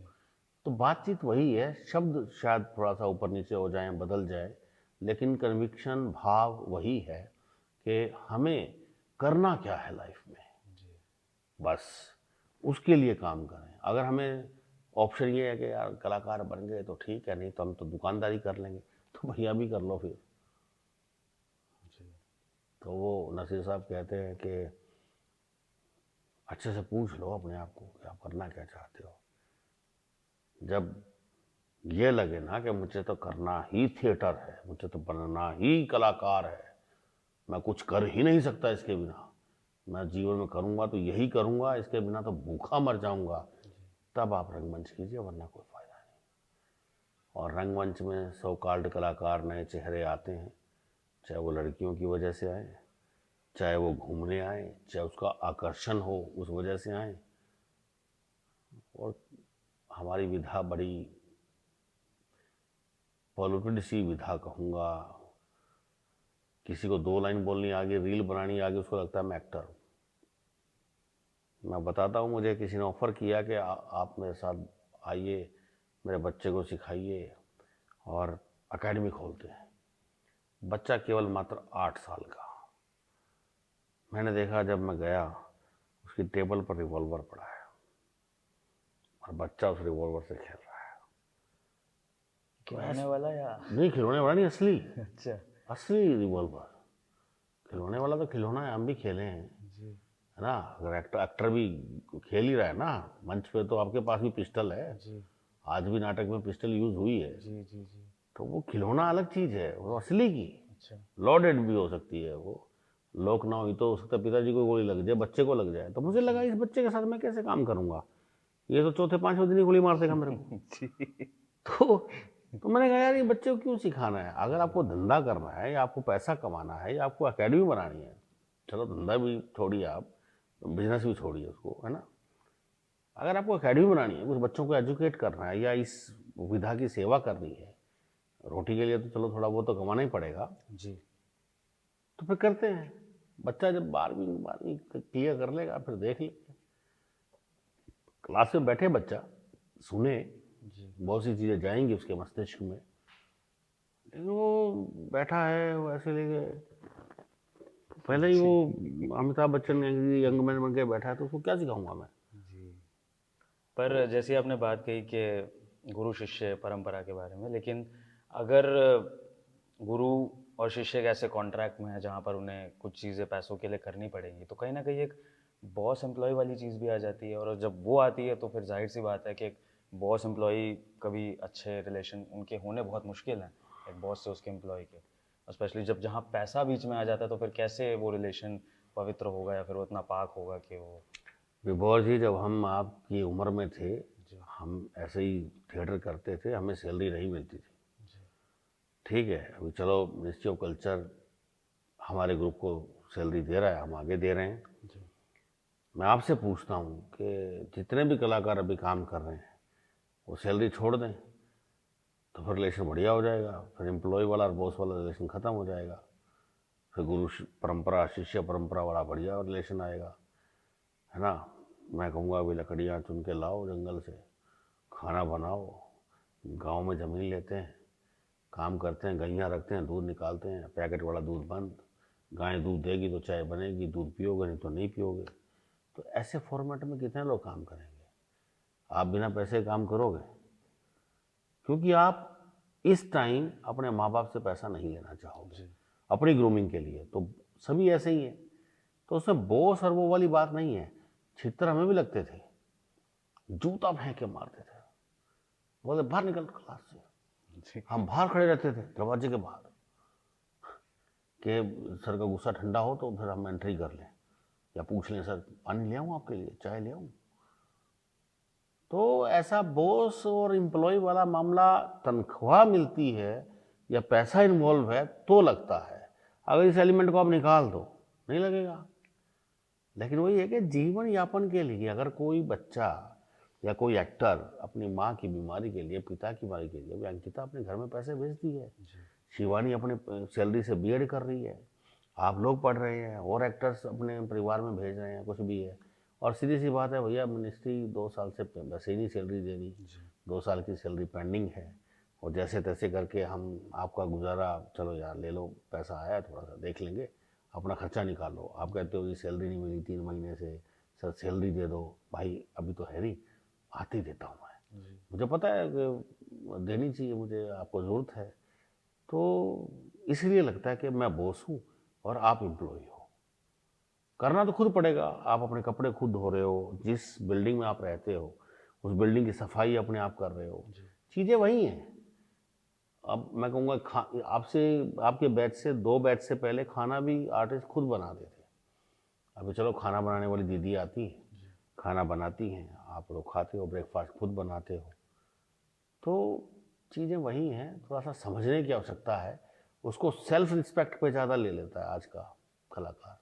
तो बातचीत वही है, शब्द शायद थोड़ा सा ऊपर नीचे हो जाए, बदल जाए, लेकिन कन्विक्शन भाव वही है कि हमें करना क्या है लाइफ में, बस उसके लिए काम करें। अगर हमें ऑप्शन ये है कि यार कलाकार बन गए तो ठीक है, नहीं तो हम तो दुकानदारी कर लेंगे, तो भैया भी कर लो फिर। तो वो नसीर साहब कहते हैं कि अच्छे से पूछ लो अपने आप को कि आप करना क्या चाहते हो। जब ये लगे ना कि मुझे तो करना ही थिएटर है, मुझे तो बनना ही कलाकार है, मैं कुछ कर ही नहीं सकता इसके बिना, मैं जीवन में करूँगा तो यही करूँगा, इसके बिना तो भूखा मर जाऊँगा, तब आप रंगमंच कीजिए, वरना कोई फ़ायदा नहीं। और रंगमंच में सो कॉल्ड कलाकार नए चेहरे आते हैं, चाहे वो लड़कियों की वजह से आए, चाहे वो घूमने आए, चाहे उसका आकर्षण हो उस वजह से आए। और हमारी विधा बड़ी पॉल्यूटेड सी विधा कहूँगा। किसी को 2 लाइन बोलनी आ गई, रील बनानी आ गई, उसको लगता है मैं एक्टर हूँ। मैं बताता हूँ, मुझे किसी ने ऑफ़र किया कि आप मेरे साथ आइए, मेरे बच्चे को सिखाइए और एकेडमी खोलते हैं। बच्चा केवल मात्र 8 साल का। मैंने देखा जब मैं गया, उसकी टेबल पर रिवॉल्वर पड़ा है और बच्चा उस रिवॉल्वर से खेल रहा है। खिलौने वाला या नहीं, खिलौने वाला नहीं, असली। अच्छा असली रिवॉल्वर। खिलौने वाला तो खिलौना है, हम भी खेले हैं, है ना। अगर एक्टर भी खेल ही रहा है ना मंच पे, तो आपके पास भी पिस्टल है। आज भी नाटक में पिस्टल यूज हुई है। तो वो खिलौना अलग चीज है, वो असली की। अच्छा लॉडेड भी हो सकती है वो, लोक ना हुई तो हो सकता है पिताजी को गोली लग जाए, बच्चे को लग जाए। तो मुझे लगा इस बच्चे के साथ मैं कैसे काम करूंगा, ये तो चौथे पांचवें दिन ही गोली मार देगा मेरे को। तो मैंने कहा यार ये बच्चे को क्यों सिखाना है। अगर आपको धंधा करना है या आपको पैसा कमाना है या आपको एकेडमी बनानी है, चलो धंधा भी छोड़िए, आप बिजनेस भी छोड़िए उसको, है ना। अगर आपको एकेडमी बनानी है, कुछ बच्चों को एजुकेट करना है या इस विधा की सेवा करनी है, रोटी के लिए तो चलो थोड़ा बहुत तो कमाना ही पड़ेगा जी। तो फिर करते हैं। बच्चा जब 12वीं क्लियर कर लेगा फिर देख लेंगे। क्लास में बैठे बच्चा सुने, बहुत सी चीज़ें जाएंगी उसके मस्तिष्क में, लेकिन वो बैठा है वो ऐसे लेके, पहले ही वो अमिताभ बच्चन यंग मैन बन के बैठा है, तो उसको क्या सिखाऊंगा मैं। पर जैसे आपने बात कही कि गुरु शिष्य परंपरा के बारे में, लेकिन अगर गुरु और शिष्य के ऐसे कॉन्ट्रैक्ट में है जहाँ पर उन्हें कुछ चीज़ें पैसों के लिए करनी पड़ेंगी, तो कहीं ना कहीं एक बॉस एम्प्लॉय वाली चीज़ भी आ जाती है। और जब वो आती है तो फिर जाहिर सी बात है कि एक बॉस एम्प्लॉय कभी अच्छे रिलेशन उनके होने बहुत मुश्किल हैं, एक बॉस से उसके एम्प्लॉय के। स्पेशली जब जहाँ पैसा बीच में आ जाता है तो फिर कैसे वो रिलेशन पवित्र होगा या फिर वो इतना पाक होगा कि वो। विभोर जी, जब हम आपकी उम्र में थे, हम ऐसे ही थिएटर करते थे, हमें सैलरी नहीं मिलती थी। ठीक है, अभी चलो मिनिस्ट्री ऑफ कल्चर हमारे ग्रुप को सैलरी दे रहा है, हम आगे दे रहे हैं। मैं आपसे पूछता हूँ कि जितने भी कलाकार अभी काम कर रहे हैं वो सैलरी छोड़ दें तो फिर रिलेशन बढ़िया हो जाएगा, फिर एम्प्लॉय वाला और बॉस वाला रिलेशन ख़त्म हो जाएगा, फिर गुरु परंपरा शिष्य परंपरा वाला बढ़िया रिलेशन आएगा, है ना। मैं कहूँगा अभी लकड़ियाँ चुन के लाओ जंगल से, खाना बनाओ, गांव में ज़मीन लेते हैं, काम करते हैं, गैयाँ रखते हैं, दूध निकालते हैं, पैकेट वाला दूध बंद, गाय दूध देगी तो चाय बनेगी, दूध पियोगे नहीं तो नहीं पियोगे। तो ऐसे फॉर्मेट में कितने लोग काम करेंगे। आप बिना पैसे काम करोगे, क्योंकि आप इस टाइम अपने माँ बाप से पैसा नहीं लेना चाहोगे अपनी ग्रूमिंग के लिए। तो सभी ऐसे ही है, तो उसमें बॉस और वो वाली बात नहीं है। छितर हमें भी लगते थे, जूता फेंक के मारते थे, बोले बाहर निकल क्लास से। हम बाहर खड़े रहते थे दरवाजे के बाहर कि सर का गुस्सा ठंडा हो तो फिर हम एंट्री कर लें, या पूछ लें सर पानी ले आऊँ आपके लिए, चाय ले आऊँ। तो ऐसा बॉस और एम्प्लॉय वाला मामला तनख्वाह मिलती है या पैसा इन्वॉल्व है तो लगता है, अगर इस एलिमेंट को आप निकाल दो नहीं लगेगा। लेकिन वही है कि जीवन यापन के लिए अगर कोई बच्चा या कोई एक्टर अपनी माँ की बीमारी के लिए, पिता की बीमारी के लिए, अंकिता अपने घर में पैसे भेजती है, शिवानी अपने सैलरी से बीएड कर रही है, आप लोग पढ़ रहे हैं, और एक्टर्स अपने परिवार में भेज रहे हैं, कुछ भी है। और सीधी सी बात है भैया, मिनिस्ट्री 2 साल से वैसे ही नहीं सैलरी दे रही, 2 साल की सैलरी पेंडिंग है, और जैसे तैसे करके हम आपका गुजारा, चलो यार ले लो, पैसा आया थोड़ा सा देख लेंगे, अपना खर्चा निकालो। आप कहते हो ये सैलरी नहीं मिली 3 महीने से, सर सैलरी दे दो। भाई अभी तो है नहीं, आते ही देता हूँ मैं, मुझे पता है कि देनी चाहिए, मुझे आपको ज़रूरत है। तो इसलिए लगता है कि मैं बॉस हूँ और आप एम्प्लॉय हो, करना तो खुद पड़ेगा। आप अपने कपड़े खुद धो रहे हो, जिस बिल्डिंग में आप रहते हो उस बिल्डिंग की सफाई अपने आप कर रहे हो, चीज़ें वही हैं। अब मैं कहूँगा आपसे, आपके बैच से 2 बैच से पहले खाना भी आर्टिस्ट खुद बनाते थे। अभी चलो खाना बनाने वाली दीदी आती है, खाना बनाती हैं, आप लोग खाते हो, ब्रेकफास्ट खुद बनाते हो। तो चीज़ें वही हैं, थोड़ा सा समझने की आवश्यकता है। उसको सेल्फ रिस्पेक्ट पे ज़्यादा ले लेता है आज का कलाकार।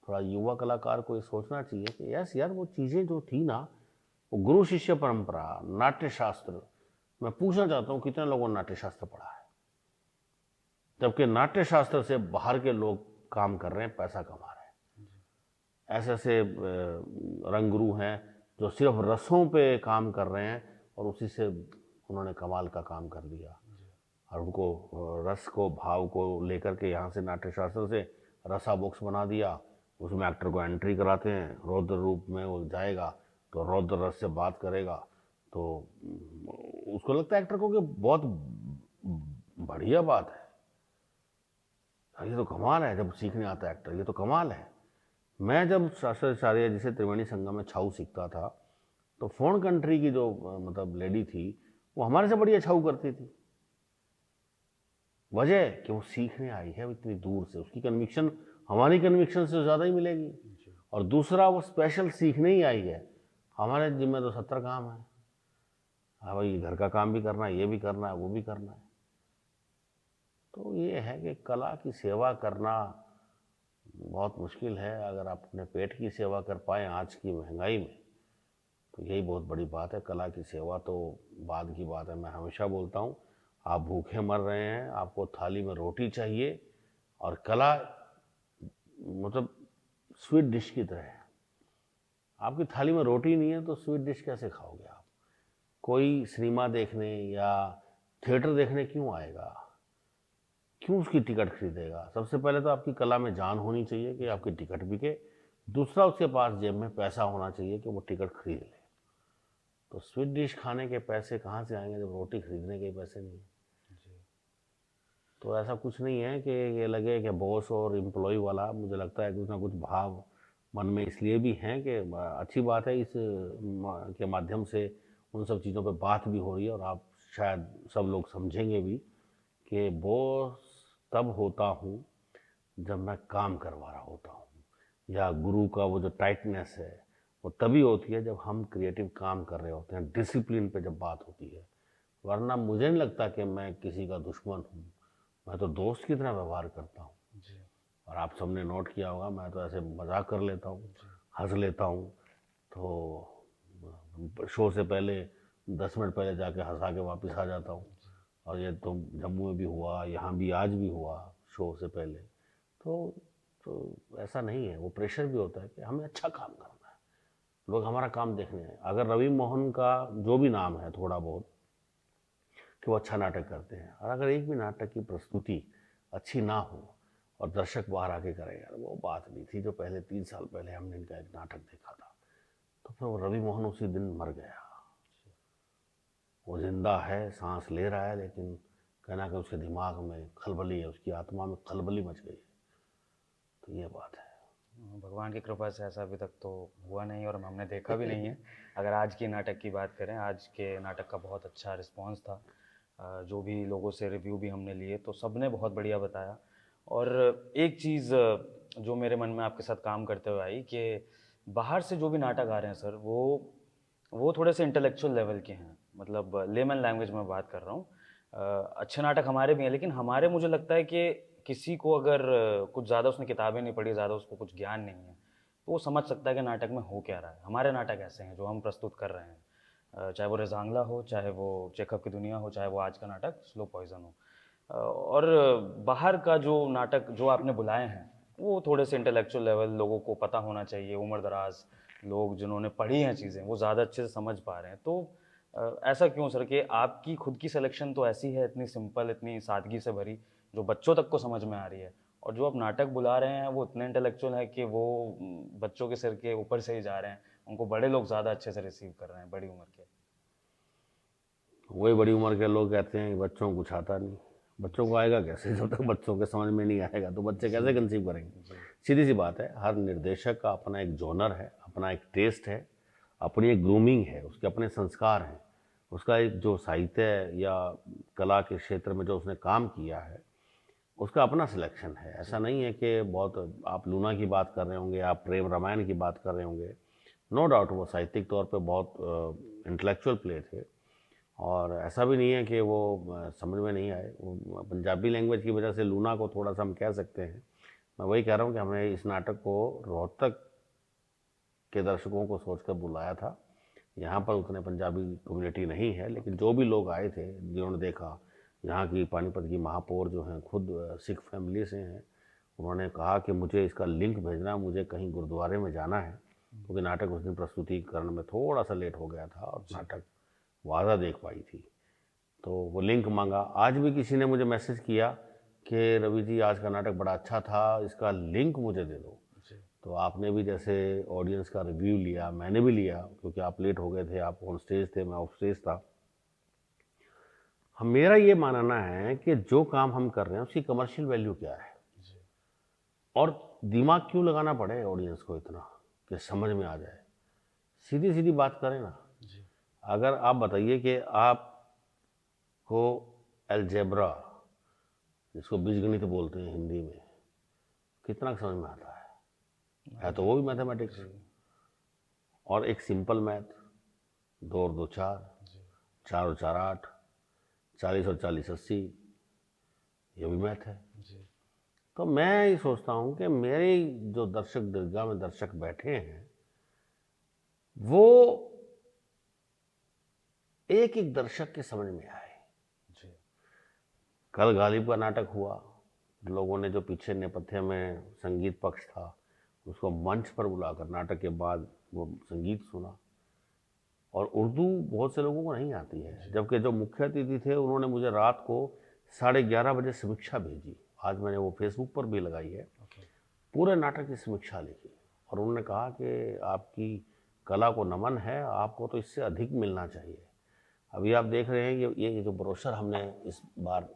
थोड़ा युवा कलाकार को ये सोचना चाहिए कि यस यार, वो चीज़ें जो थी ना, वो गुरु शिष्य परंपरा, नाट्य शास्त्र, मैं पूछना चाहता हूँ कितने लोगों ने नाट्य शास्त्र पढ़ा है? जबकि नाट्य शास्त्र से बाहर के लोग काम कर रहे हैं, पैसा कमा रहे हैं। ऐसे ऐसे रंगगुरु हैं जो सिर्फ रसों पे काम कर रहे हैं और उसी से उन्होंने कमाल का काम कर दिया। और उनको रस को, भाव को लेकर के यहाँ से नाट्य शास्त्र से रसा बॉक्स बना दिया, उसमें एक्टर को एंट्री कराते हैं, रौद्र रूप में वो जाएगा तो रौद्र रस से बात करेगा, तो उसको लगता है एक्टर को कि बहुत बढ़िया बात है, ये तो कमाल है। जब सीखने आता है एक्टर, ये तो कमाल है। मैं जब शास्त्राचार्य जिसे त्रिवेणी संगम में छाऊ सीखता था, तो फॉरेन कंट्री की जो मतलब लेडी थी, वो हमारे से बढ़िया छाऊ करती थी। वजह कि वो सीखने आई है इतनी दूर से, उसकी कन्विक्शन हमारी कन्विक्शन से ज़्यादा ही मिलेगी। और दूसरा, वो स्पेशल सीखने ही आई है। हमारे जिम्मे तो 70 काम है, हाँ भाई, घर का काम भी करना है, ये भी करना है, वो भी करना है। तो ये है कि कला की सेवा करना बहुत मुश्किल है। अगर आप अपने पेट की सेवा कर पाएँ आज की महंगाई में, तो यही बहुत बड़ी बात है। कला की सेवा तो बाद की बात है। मैं हमेशा बोलता हूँ, आप भूखे मर रहे हैं, आपको थाली में रोटी चाहिए, और कला मतलब स्वीट डिश की तरह है। आपकी थाली में रोटी नहीं है तो स्वीट डिश कैसे खाओगे आप? कोई सिनेमा देखने या थिएटर देखने क्यों आएगा? क्यों उसकी टिकट खरीदेगा? सबसे पहले तो आपकी कला में जान होनी चाहिए कि आपकी टिकट बिके। दूसरा, उसके पास जेब में पैसा होना चाहिए कि वो टिकट खरीद ले। तो स्वीट डिश खाने के पैसे कहाँ से आएंगे जब रोटी खरीदने के पैसे नहीं है? तो ऐसा कुछ नहीं है कि ये लगे कि बॉस और एम्प्लॉय वाला। मुझे लगता है कुछ ना कुछ भाव मन में इसलिए भी हैं कि अच्छी बात है, इस के माध्यम से उन सब चीज़ों पे बात भी हो रही है, और आप शायद सब लोग समझेंगे भी कि बॉस तब होता हूँ जब मैं काम करवा रहा होता हूँ, या गुरु का वो जो टाइटनेस है वो तभी होती है जब हम क्रिएटिव काम कर रहे होते हैं, डिसिप्लिन पे जब बात होती है। वरना मुझे नहीं लगता कि मैं किसी का दुश्मन हूँ, मैं तो दोस्त की तरह व्यवहार करता हूँ। और आप सबने नोट किया होगा, मैं तो ऐसे मजाक कर लेता हूँ, हंस लेता हूँ, तो शो से पहले 10 मिनट पहले जाके हंसा के वापस आ जाता हूँ। और ये तो जम्मू में भी हुआ, यहाँ भी आज भी हुआ शो से पहले। तो ऐसा नहीं है, वो प्रेशर भी होता है कि हमें अच्छा काम करना है, लोग हमारा काम देखने हैं। अगर रवि मोहन का जो भी नाम है थोड़ा बहुत कि वो अच्छा नाटक करते हैं, और अगर एक भी नाटक की प्रस्तुति अच्छी ना हो और दर्शक बाहर आके करें, यार वो बात नहीं थी जो पहले 3 साल पहले हमने इनका एक नाटक देखा था। तो फिर वो रवि मोहन उसी दिन मर गया। वो जिंदा है, सांस ले रहा है, लेकिन कहना कि उसके दिमाग में खलबली है, उसकी आत्मा में खलबली मच गई है। तो ये बात है। भगवान की कृपा से ऐसा अभी तक तो हुआ नहीं और हमने देखा भी नहीं है। अगर आज की नाटक की बात करें, आज के नाटक का बहुत अच्छा रिस्पांस था। जो भी लोगों से रिव्यू भी हमने लिए तो सब ने बहुत बढ़िया बताया। और एक चीज़ जो मेरे मन में आपके साथ काम करते हुए आई कि बाहर से जो भी नाटक आ रहे हैं सर, वो वो थोड़े से इंटेलेक्चुअल लेवल के हैं, मतलब लेमन लैंग्वेज में बात कर रहा हूँ। अच्छे नाटक हमारे भी हैं, लेकिन हमारे मुझे लगता है कि किसी को अगर कुछ ज़्यादा उसने किताबें नहीं पढ़ी, ज़्यादा उसको कुछ ज्ञान नहीं है, तो वो समझ सकता है कि नाटक में हो क्या रहा है। हमारे नाटक ऐसे हैं जो हम प्रस्तुत कर रहे हैं, चाहे वो रेजांगला हो, चाहे वो चेखव की दुनिया हो, चाहे वो आज का नाटक स्लो पॉइजन हो। और बाहर का जो नाटक जो आपने बुलाए हैं, वो थोड़े से इंटेलेक्चुअल लेवल, लोगों को पता होना चाहिए, उम्र दराज लोग जिन्होंने पढ़ी हैं चीज़ें, वो ज़्यादा अच्छे से समझ पा रहे हैं। तो ऐसा क्यों सर कि आपकी खुद की सिलेक्शन तो ऐसी है, इतनी सिंपल, इतनी सादगी से भरी, जो बच्चों तक को समझ में आ रही है, और जो आप नाटक बुला रहे हैं वो इतने इंटेलेक्चुअल है कि वो बच्चों के सिर के ऊपर से ही जा रहे हैं, उनको बड़े लोग ज़्यादा अच्छे से रिसीव कर रहे हैं, बड़ी उम्र के। वही बड़ी उम्र के लोग कहते हैं कि बच्चों को कुछ आता नहीं। बच्चों को आएगा कैसे? जब तक बच्चों के समझ में नहीं आएगा तो बच्चे कैसे कंसीव करेंगे? सीधी सी बात है, हर निर्देशक का अपना एक जॉनर है, अपना एक टेस्ट है, अपनी एक ग्रूमिंग है, उसके अपने संस्कार हैं, उसका एक जो साहित्य या कला के क्षेत्र में जो उसने काम किया है, उसका अपना सिलेक्शन है। ऐसा नहीं है कि बहुत आप लूना की बात कर रहे होंगे, आप प्रेम रामायण की बात कर रहे होंगे, नो डाउट वो साहित्यिक तौर पे बहुत इंटेलेक्चुअल प्ले थे, और ऐसा भी नहीं है कि वो समझ में नहीं आए। वो पंजाबी लैंग्वेज की वजह से लूना को थोड़ा सा हम कह सकते हैं। मैं वही कह रहा हूँ कि हमने इस नाटक को रोहतक के दर्शकों को सोचकर बुलाया था। यहाँ पर उतने पंजाबी कम्युनिटी नहीं है, लेकिन जो भी लोग आए थे, जिन्होंने देखा, यहाँ की पानीपत की महापौर जो हैं खुद सिख फैमिली से हैं, उन्होंने कहा कि मुझे इसका लिंक भेजना, मुझे कहीं गुरुद्वारे में जाना है, क्योंकि नाटक उस दिन प्रस्तुतिकरण में थोड़ा सा लेट हो गया था और नाटक वो आधा देख पाई थी, तो वो लिंक मांगा। आज भी किसी ने मुझे मैसेज किया कि रवि जी आज का नाटक बड़ा अच्छा था, इसका लिंक मुझे दे दो। तो आपने भी जैसे ऑडियंस का रिव्यू लिया, मैंने भी लिया, क्योंकि आप लेट हो गए थे, आप ऑन स्टेज थे, मैं ऑफ स्टेज था। हम मेरा ये मानना है कि जो काम हम कर रहे हैं उसकी कमर्शियल वैल्यू क्या है, और दिमाग क्यों लगाना पड़े ऑडियंस को इतना कि समझ में आ जाए। सीधी सीधी बात करें ना, अगर आप बताइए कि आपको अलजेब्रा, जिसको बीजगणित बोलते हैं हिंदी में, कितना समझ में आता है तो वो भी मैथमेटिक्स, और एक सिंपल मैथ, 2 और 2 4, 4 और 4 8, 40 और 40 80, ये भी मैथ है। तो मैं ये सोचता हूँ कि मेरे जो दर्शक दीर्घा में दर्शक बैठे हैं, वो एक एक दर्शक के समझ में आए। कल गालिब का नाटक हुआ, लोगों ने जो पीछे नेपथ्य में संगीत पक्ष था उसको मंच पर बुलाकर नाटक के बाद वो संगीत सुना, और उर्दू बहुत से लोगों को नहीं आती है, जबकि जो मुख्य अतिथि थे उन्होंने मुझे रात को 11:30 बजे समीक्षा भेजी, आज मैंने वो फेसबुक पर भी लगाई है, पूरे नाटक की समीक्षा लिखी, और उन्होंने कहा कि आपकी कला को नमन है, आपको तो इससे अधिक मिलना चाहिए। अभी आप देख रहे हैं ये जो ब्रोशर हमने इस बार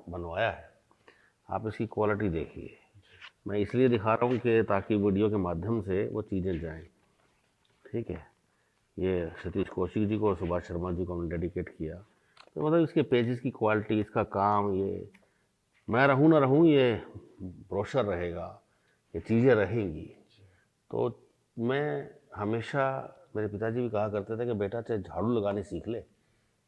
बनवाया है, आप इसकी क्वालिटी देखिए। मैं इसलिए दिखा रहा हूँ कि ताकि वीडियो के माध्यम से वो चीज़ें जाएं, ठीक है। ये सतीश कौशिक जी को और सुभाष शर्मा जी को हमने डेडिकेट किया, तो मतलब इसके पेजेस की क्वालिटी, इसका काम, ये मैं रहूँ ना रहूँ, ये ब्रोशर रहेगा, ये चीज़ें रहेंगी। तो मैं हमेशा, मेरे पिताजी भी कहा करते थे कि बेटा चाहे झाड़ू लगाने सीख ले,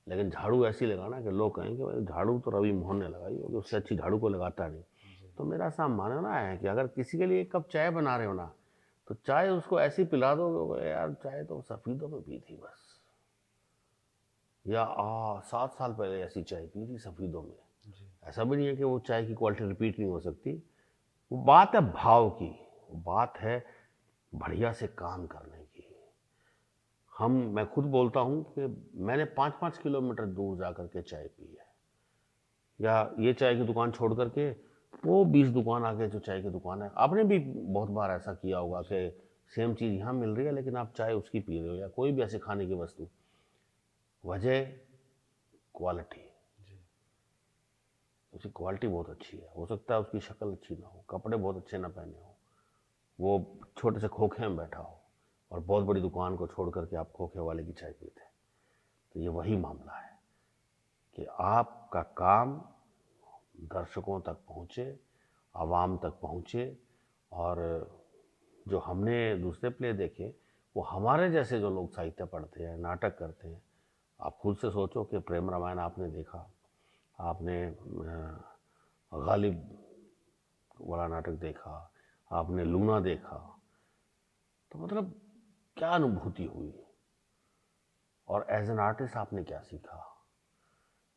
लेकिन झाड़ू ऐसी लगाना कि लोग कहें कि भाई झाड़ू तो रवि मोहन ने लगाई होगी, उससे अच्छी झाड़ू को लगाता नहीं। तो मेरा ऐसा मानना है कि अगर किसी के लिए एक कप चाय बना रहे हो ना, तो चाय उसको ऐसी पिला दो यार, चाय तो सफ़ीदों में पी थी बस, या 7 साल पहले ऐसी चाय पी थी सफ़ीदों में। ऐसा भी नहीं है कि वो चाय की क्वालिटी रिपीट नहीं हो सकती। वो बात है भाव की, वो बात है बढ़िया से काम करने की। मैं खुद बोलता हूँ कि मैंने 5-5 किलोमीटर दूर जा कर के चाय पी है, या ये चाय की दुकान छोड़ करके वो 20 दुकान आगे जो चाय की दुकान है। आपने भी बहुत बार ऐसा किया होगा कि सेम चीज़ यहाँ मिल रही है लेकिन आप चाय उसकी पी रहे हो, या कोई भी ऐसी खाने की वस्तु। वजह क्वालिटी, उसकी क्वालिटी बहुत अच्छी है। हो सकता है उसकी शक्ल अच्छी ना हो, कपड़े बहुत अच्छे ना पहने हो, वो छोटे से खोखे में बैठा हो, और बहुत बड़ी दुकान को छोड़ करके आप खोखे वाले की चाय पीते हैं। तो ये वही मामला है कि आपका काम दर्शकों तक पहुँचे, आवाम तक पहुँचे, और जो हमने दूसरे प्ले देखे वो हमारे जैसे जो लोग साहित्य पढ़ते हैं, नाटक करते हैं, आप खुद से सोचो कि प्रेम रामायण आपने देखा, आपने गालिब वाला नाटक देखा, आपने लूना देखा, तो मतलब क्या अनुभूति हुई, और एज एन आर्टिस्ट आपने क्या सीखा।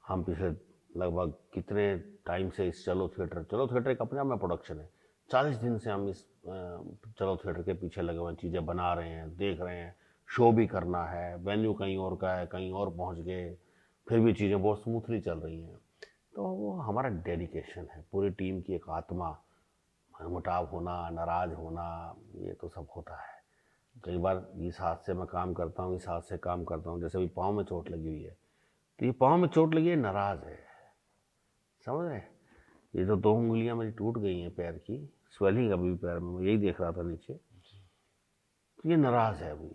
हम पिछले लगभग कितने टाइम से इस चलो थिएटर एक अपने आप में प्रोडक्शन है। 40 दिन से हम इस चलो थिएटर के पीछे लगे हुए हैं, चीज़ें बना रहे हैं, देख रहे हैं, शो भी करना है, वेन्यू कहीं और का है, कहीं और पहुंच गए, फिर भी चीज़ें बहुत स्मूथली चल रही हैं। तो वो हमारा डेडिकेशन है, पूरी टीम की एक आत्मा। मनमुटाव होना, नाराज होना, ये तो सब होता है। कई बार इस हाथ से मैं काम करता हूँ, इस हाथ से काम करता हूँ, जैसे अभी पाँव में चोट लगी हुई है, तो ये पाँव में चोट लगी है, नाराज है, समझ रहे हैं। ये जो 2 उंगलियां मेरी टूट गई हैं पैर की, स्वेलिंग अभी भी पैर में, मैं यही देख रहा था नीचे, तो ये नाराज है। अभी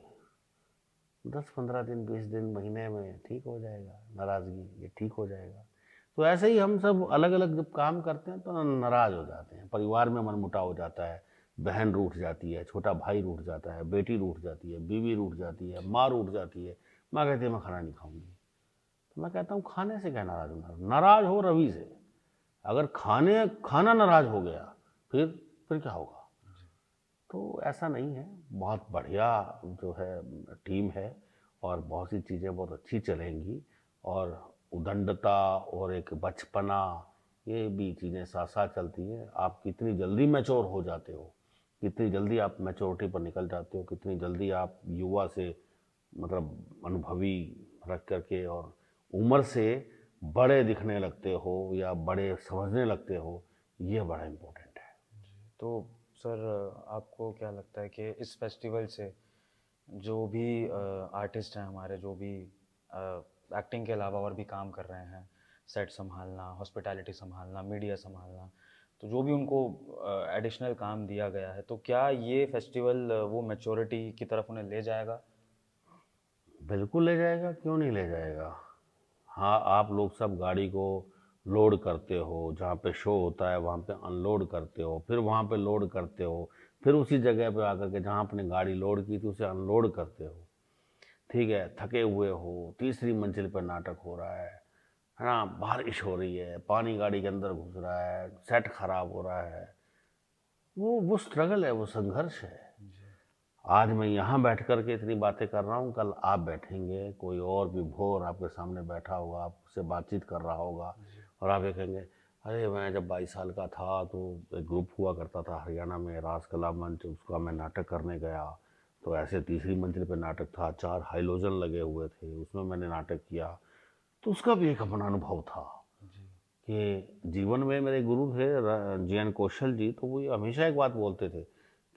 10-15 दिन, 20 दिन, महीने में ठीक हो जाएगा, नाराजगी ये ठीक हो जाएगा। तो ऐसे ही हम सब अलग अलग जब काम करते हैं तो नाराज हो जाते हैं, परिवार में मनमुटाव हो जाता है, बहन रूठ जाती है, छोटा भाई रूठ जाता है, बेटी रूठ जाती है, बीवी रूठ जाती है, माँ रूठ जाती है, माँ कहती है मैं खाना नहीं खाऊंगी। तो मैं कहता हूँ खाने से क्या नाराज होना, नाराज हो रवि से। अगर खाना नाराज हो गया, फिर क्या होगा। तो ऐसा नहीं है, बहुत बढ़िया जो है टीम है, और बहुत सी चीज़ें बहुत अच्छी चलेंगी, और उदंडता और एक बचपना, ये भी चीज़ें साथ साथ चलती हैं। आप कितनी जल्दी मैच्योर हो जाते हो, कितनी जल्दी आप मैच्योरिटी पर निकल जाते हो, कितनी जल्दी आप युवा से मतलब अनुभवी रख करके और उम्र से बड़े दिखने लगते हो या बड़े समझने लगते हो, ये बड़ा इम्पोर्टेंट है। तो सर, आपको क्या लगता है कि इस फेस्टिवल से जो भी आर्टिस्ट हैं हमारे, जो भी एक्टिंग के अलावा और भी काम कर रहे हैं, सेट संभालना, हॉस्पिटैलिटी संभालना, मीडिया संभालना, तो जो भी उनको एडिशनल काम दिया गया है, तो क्या ये फेस्टिवल वो मैच्योरिटी की तरफ उन्हें ले जाएगा? बिल्कुल ले जाएगा, क्यों नहीं ले जाएगा। हाँ, आप लोग सब गाड़ी को लोड करते हो, जहाँ पे शो होता है वहाँ पे अनलोड करते हो, फिर वहाँ पे लोड करते हो, फिर उसी जगह पे आकर के जहाँ आपने गाड़ी लोड की थी उसे अनलोड करते हो। ठीक है, थके हुए हो, तीसरी मंजिल पर नाटक हो रहा है ना, बारिश हो रही है, पानी गाड़ी के अंदर घुस रहा है, सेट खराब हो रहा है, वो स्ट्रगल है, वो संघर्ष है। आज मैं यहाँ बैठ कर के इतनी बातें कर रहा हूँ, कल आप बैठेंगे, कोई और विभोर आपके सामने बैठा होगा, आपसे बातचीत कर रहा होगा, और आप ये कहेंगे अरे मैं जब 22 साल का था तो एक ग्रुप हुआ करता था हरियाणा में, रास कला मंच, उसका मैं नाटक करने गया, तो ऐसे तीसरी मंजिल पे नाटक था, 4 हाइलोजन लगे हुए थे, उसमें मैंने नाटक किया। तो उसका भी एक अपना अनुभव था कि जीवन में मेरे गुरु थे जीएन कौशल जी, तो वो हमेशा एक बात बोलते थे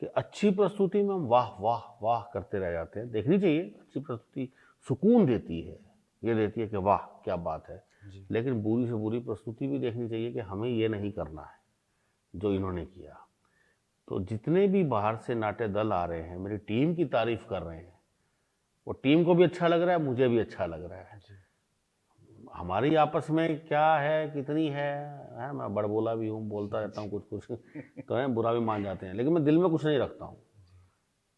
कि अच्छी प्रस्तुति में हम वाह वाह वाह करते रह जाते हैं। देखनी चाहिए, अच्छी प्रस्तुति सुकून देती है, ये देती है कि वाह क्या बात है, लेकिन बुरी से बुरी प्रस्तुति भी देखनी चाहिए कि हमें ये नहीं करना है जो इन्होंने किया। तो जितने भी बाहर से नाट्य दल आ रहे हैं, मेरी टीम की तारीफ कर रहे हैं, वो टीम को भी अच्छा लग रहा है, मुझे भी अच्छा लग रहा है। हमारी आपस में क्या है, कितनी है मैं बड़बोला भी हूँ, बोलता रहता हूँ कुछ कुछ तो है, बुरा भी मान जाते हैं, लेकिन मैं दिल में कुछ नहीं रखता हूँ।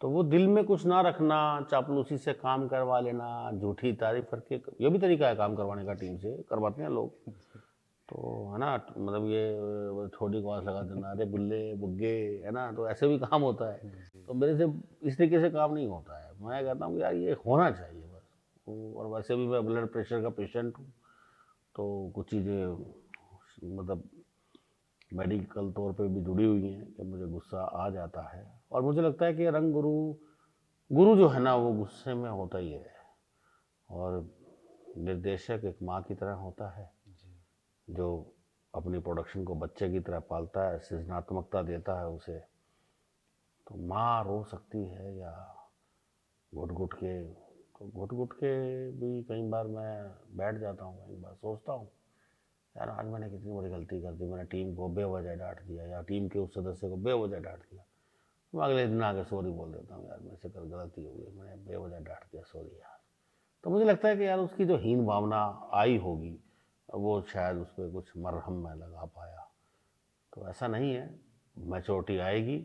तो वो दिल में कुछ ना रखना, चापलूसी से काम करवा लेना, झूठी तारीफ करके, ये भी तरीका है काम करवाने का, टीम से करवाते हैं लोग, तो है ना, मतलब ये छोटी को आस लगा देना, अरे बुल्ले बुग्गे, है ना, तो ऐसे भी काम होता है। तो मेरे से इस तरीके से काम नहीं होता है। मैं कहता हूँ यार ये होना चाहिए बस। और वैसे भी मैं ब्लड प्रेशर का पेशेंट हूँ, तो कुछ चीज़ें मतलब मेडिकल तौर पे भी जुड़ी हुई हैं कि मुझे गुस्सा आ जाता है, और मुझे लगता है कि रंग गुरु जो है ना, वो गुस्से में होता ही है, और निर्देशक एक माँ की तरह होता है जो अपनी प्रोडक्शन को बच्चे की तरह पालता है, सृजनात्मकता देता है उसे। तो माँ रो सकती है या घुट घुट के, तो घुट घुट के भी कई बार मैं बैठ जाता हूँ, कई बार सोचता हूँ यार आज मैंने कितनी बड़ी गलती कर दी, मैंने टीम को बेवजह डांट दिया या टीम के उस सदस्य को बेवजह डांट दिया। मैं अगले दिन आके सॉरी बोल देता हूँ, यार मेरे से कल गलती हो गई, मैंने बेवजह डांट दिया, सॉरी यार। तो मुझे लगता है कि यार उसकी जो हीन भावना आई होगी, वो शायद उस पर कुछ मरहम मैं लगा पाया। तो ऐसा नहीं है, मैच्योरिटी आएगी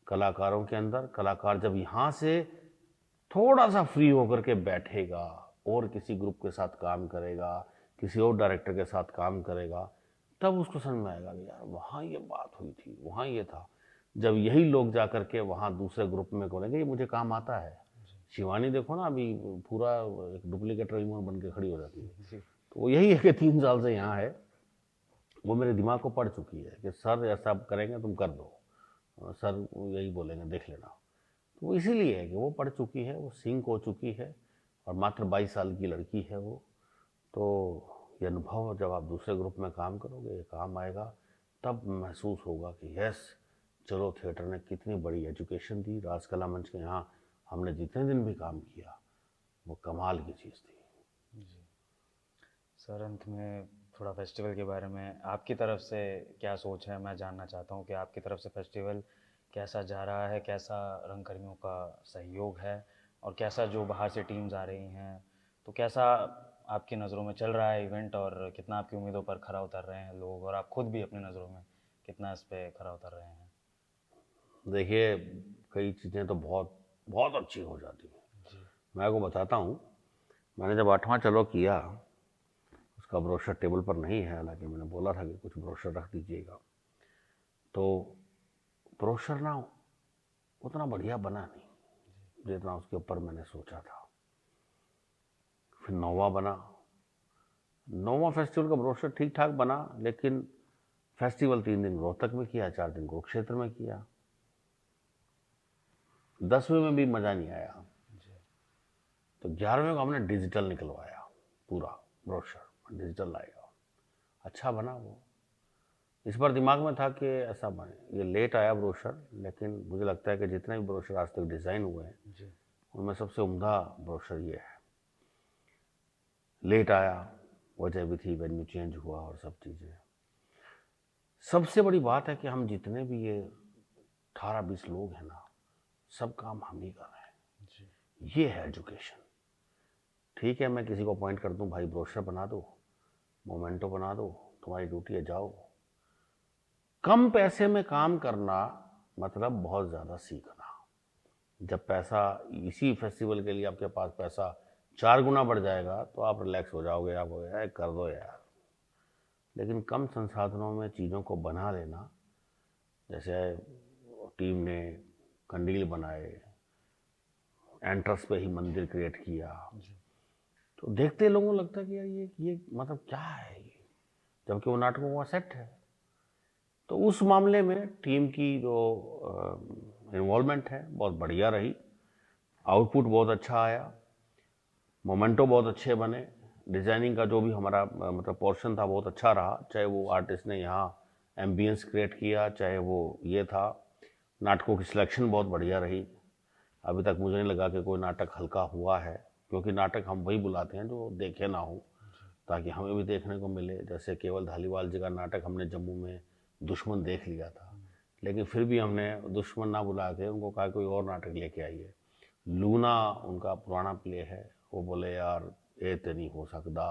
कलाकारों के अंदर। कलाकार जब यहाँ से थोड़ा सा फ्री होकर के बैठेगा और किसी ग्रुप के साथ काम करेगा, किसी और डायरेक्टर के साथ काम करेगा, तब उसको समझ में आएगा कि यार वहाँ ये बात हुई थी, वहाँ ये था। जब यही लोग जा करके वहाँ दूसरे ग्रुप में बोलेंगे ये मुझे काम आता है। शिवानी देखो ना, अभी पूरा एक डुप्लीकेट रिमोट बन के खड़ी हो जाती है। तो यही है कि 3 साल से यहाँ है, वो मेरे दिमाग को पड़ चुकी है कि सर ऐसा करेंगे तुम कर दो, सर यही बोलेंगे देख लेना। तो वो इसीलिए है कि वो पढ़ चुकी है, वो सिंक हो चुकी है, और मात्र 22 साल की लड़की है वो। तो ये अनुभव जब आप दूसरे ग्रुप में काम करोगे, ये काम आएगा, तब महसूस होगा कि यस, चलो थिएटर ने कितनी बड़ी एजुकेशन दी। राजकला मंच के यहाँ हमने जितने दिन भी काम किया वो कमाल की चीज़ थी। जी सर, अंत में थोड़ा फेस्टिवल के बारे में आपकी तरफ से क्या सोच है, मैं जानना चाहता हूँ कि आपकी तरफ से फेस्टिवल कैसा जा रहा है, कैसा रंगकर्मियों का सहयोग है, और कैसा जो बाहर से टीम्स आ रही हैं, तो कैसा आपकी नज़रों में चल रहा है इवेंट, और कितना आपकी उम्मीदों पर खरा उतर रहे हैं लोग, और आप खुद भी अपनी नज़रों में कितना इस पे खरा उतर रहे हैं? देखिए, कई चीज़ें तो बहुत बहुत अच्छी हो जाती हैं। मैं आपको बताता हूँ, मैंने जब 8वां चलो किया, उसका ब्रोशर टेबल पर नहीं है, हालांकि मैंने बोला था कि कुछ ब्रोशर रख दीजिएगा। तो ब्रोशर ना उतना बढ़िया बना नहीं जितना उसके ऊपर मैंने सोचा था। फिर 9वां बना। 9वां फेस्टिवल का ब्रोशर ठीक ठाक बना, लेकिन फेस्टिवल 3 दिन रोहतक में किया, 4 दिन कुरुक्षेत्र में किया। 10वें में भी मज़ा नहीं आया, तो 11वें को हमने डिजिटल निकलवाया, पूरा ब्रोशर डिजिटल लाएगा। अच्छा बना वो। इस बार दिमाग में था कि ऐसा बने। ये लेट आया ब्रोशर, लेकिन मुझे लगता है कि जितने भी ब्रोशर आज तक डिज़ाइन हुए हैं उनमें सबसे उम्दा ब्रोशर ये है। लेट आया, वजह भी थी, वेन्यू चेंज हुआ और सब चीज़ें। सबसे बड़ी बात है कि हम जितने भी ये 18-20 लोग हैं ना, सब काम हम ही कर रहे हैं। ये है एजुकेशन। ठीक है, मैं किसी को अपॉइंट कर दूं, भाई ब्रोशर बना दो, मोमेंटो बना दो, तुम्हारी ड्यूटी है, जाओ। कम पैसे में काम करना मतलब बहुत ज़्यादा सीखना। जब पैसा, इसी फेस्टिवल के लिए आपके पास पैसा 4 गुना बढ़ जाएगा तो आप रिलैक्स हो जाओगे, आप हो यार कर दो यार। लेकिन कम संसाधनों में चीज़ों को बना लेना, जैसे टीम ने कंडील बनाए, एंट्रस पे ही मंदिर क्रिएट किया, तो देखते लोगों को लगता है कि यार ये मतलब क्या है ये, जबकि वो नाटकों का सेट है। तो उस मामले में टीम की जो इन्वॉल्वमेंट है बहुत बढ़िया रही, आउटपुट बहुत अच्छा आया, मोमेंटो बहुत अच्छे बने, डिज़ाइनिंग का जो भी हमारा मतलब पोर्शन था बहुत अच्छा रहा, चाहे वो आर्टिस्ट ने यहाँ एम्बियंस क्रिएट किया, चाहे वो ये था। नाटकों की सिलेक्शन बहुत बढ़िया रही। अभी तक मुझे नहीं लगा कि कोई नाटक हल्का हुआ है, क्योंकि नाटक हम वही बुलाते हैं जो देखे ना हो, ताकि हमें भी देखने को मिले। जैसे केवल धालीवाल जी का नाटक हमने जम्मू में दुश्मन देख लिया था, लेकिन फिर भी हमने दुश्मन ना बुला के उनको कहा कोई और नाटक लेके आइए। लूना उनका पुराना प्ले है, वो बोले यार ये तो नहीं हो सकता,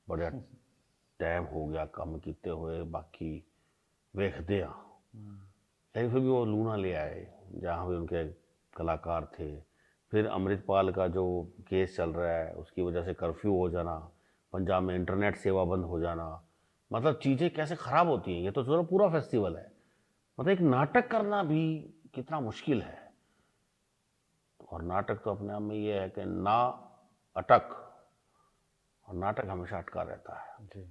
बड़ा टाइम हो गया काम किते हुए, बाकी वेखते हैं। लेकिन फिर भी वो लूना ले आए, जहाँ भी उनके कलाकार थे। फिर अमृतपाल का जो केस चल रहा है, उसकी वजह से कर्फ्यू हो जाना, पंजाब में इंटरनेट सेवा बंद हो जाना, मतलब चीज़ें कैसे ख़राब होती हैं। ये तो पूरा पूरा फेस्टिवल है, मतलब एक नाटक करना भी कितना मुश्किल है। और नाटक तो अपने आप में ये है कि ना अटक, और नाटक हमेशा अटका रहता है जी।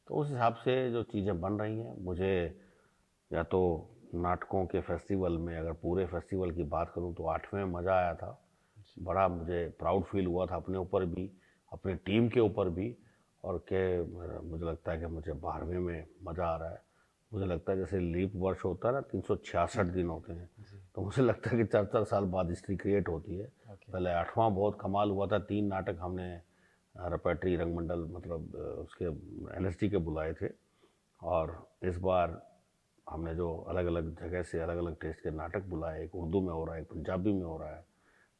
तो उस हिसाब से जो चीज़ें बन रही हैं, मुझे या तो नाटकों के फेस्टिवल में, अगर पूरे फेस्टिवल की बात करूं तो 8वें में मज़ा आया था, बड़ा मुझे प्राउड फील हुआ था अपने ऊपर भी, अपनी टीम के ऊपर भी, और के मुझे लगता है कि मुझे 12वें में मज़ा आ रहा है। मुझे लगता है जैसे लीप वर्ष होता है ना, 366 दिन होते हैं, तो मुझे लगता है कि 4-4 साल बाद हिस्ट्री क्रिएट होती है। पहले 8वां बहुत कमाल हुआ था, 3 नाटक हमने रेपर्टरी रंगमंडल मतलब उसके NSD के बुलाए थे, और इस बार हमने जो अलग अलग जगह से अलग अलग टेस्ट के नाटक बुलाए, एक उर्दू में हो रहा है, एक पंजाबी में हो रहा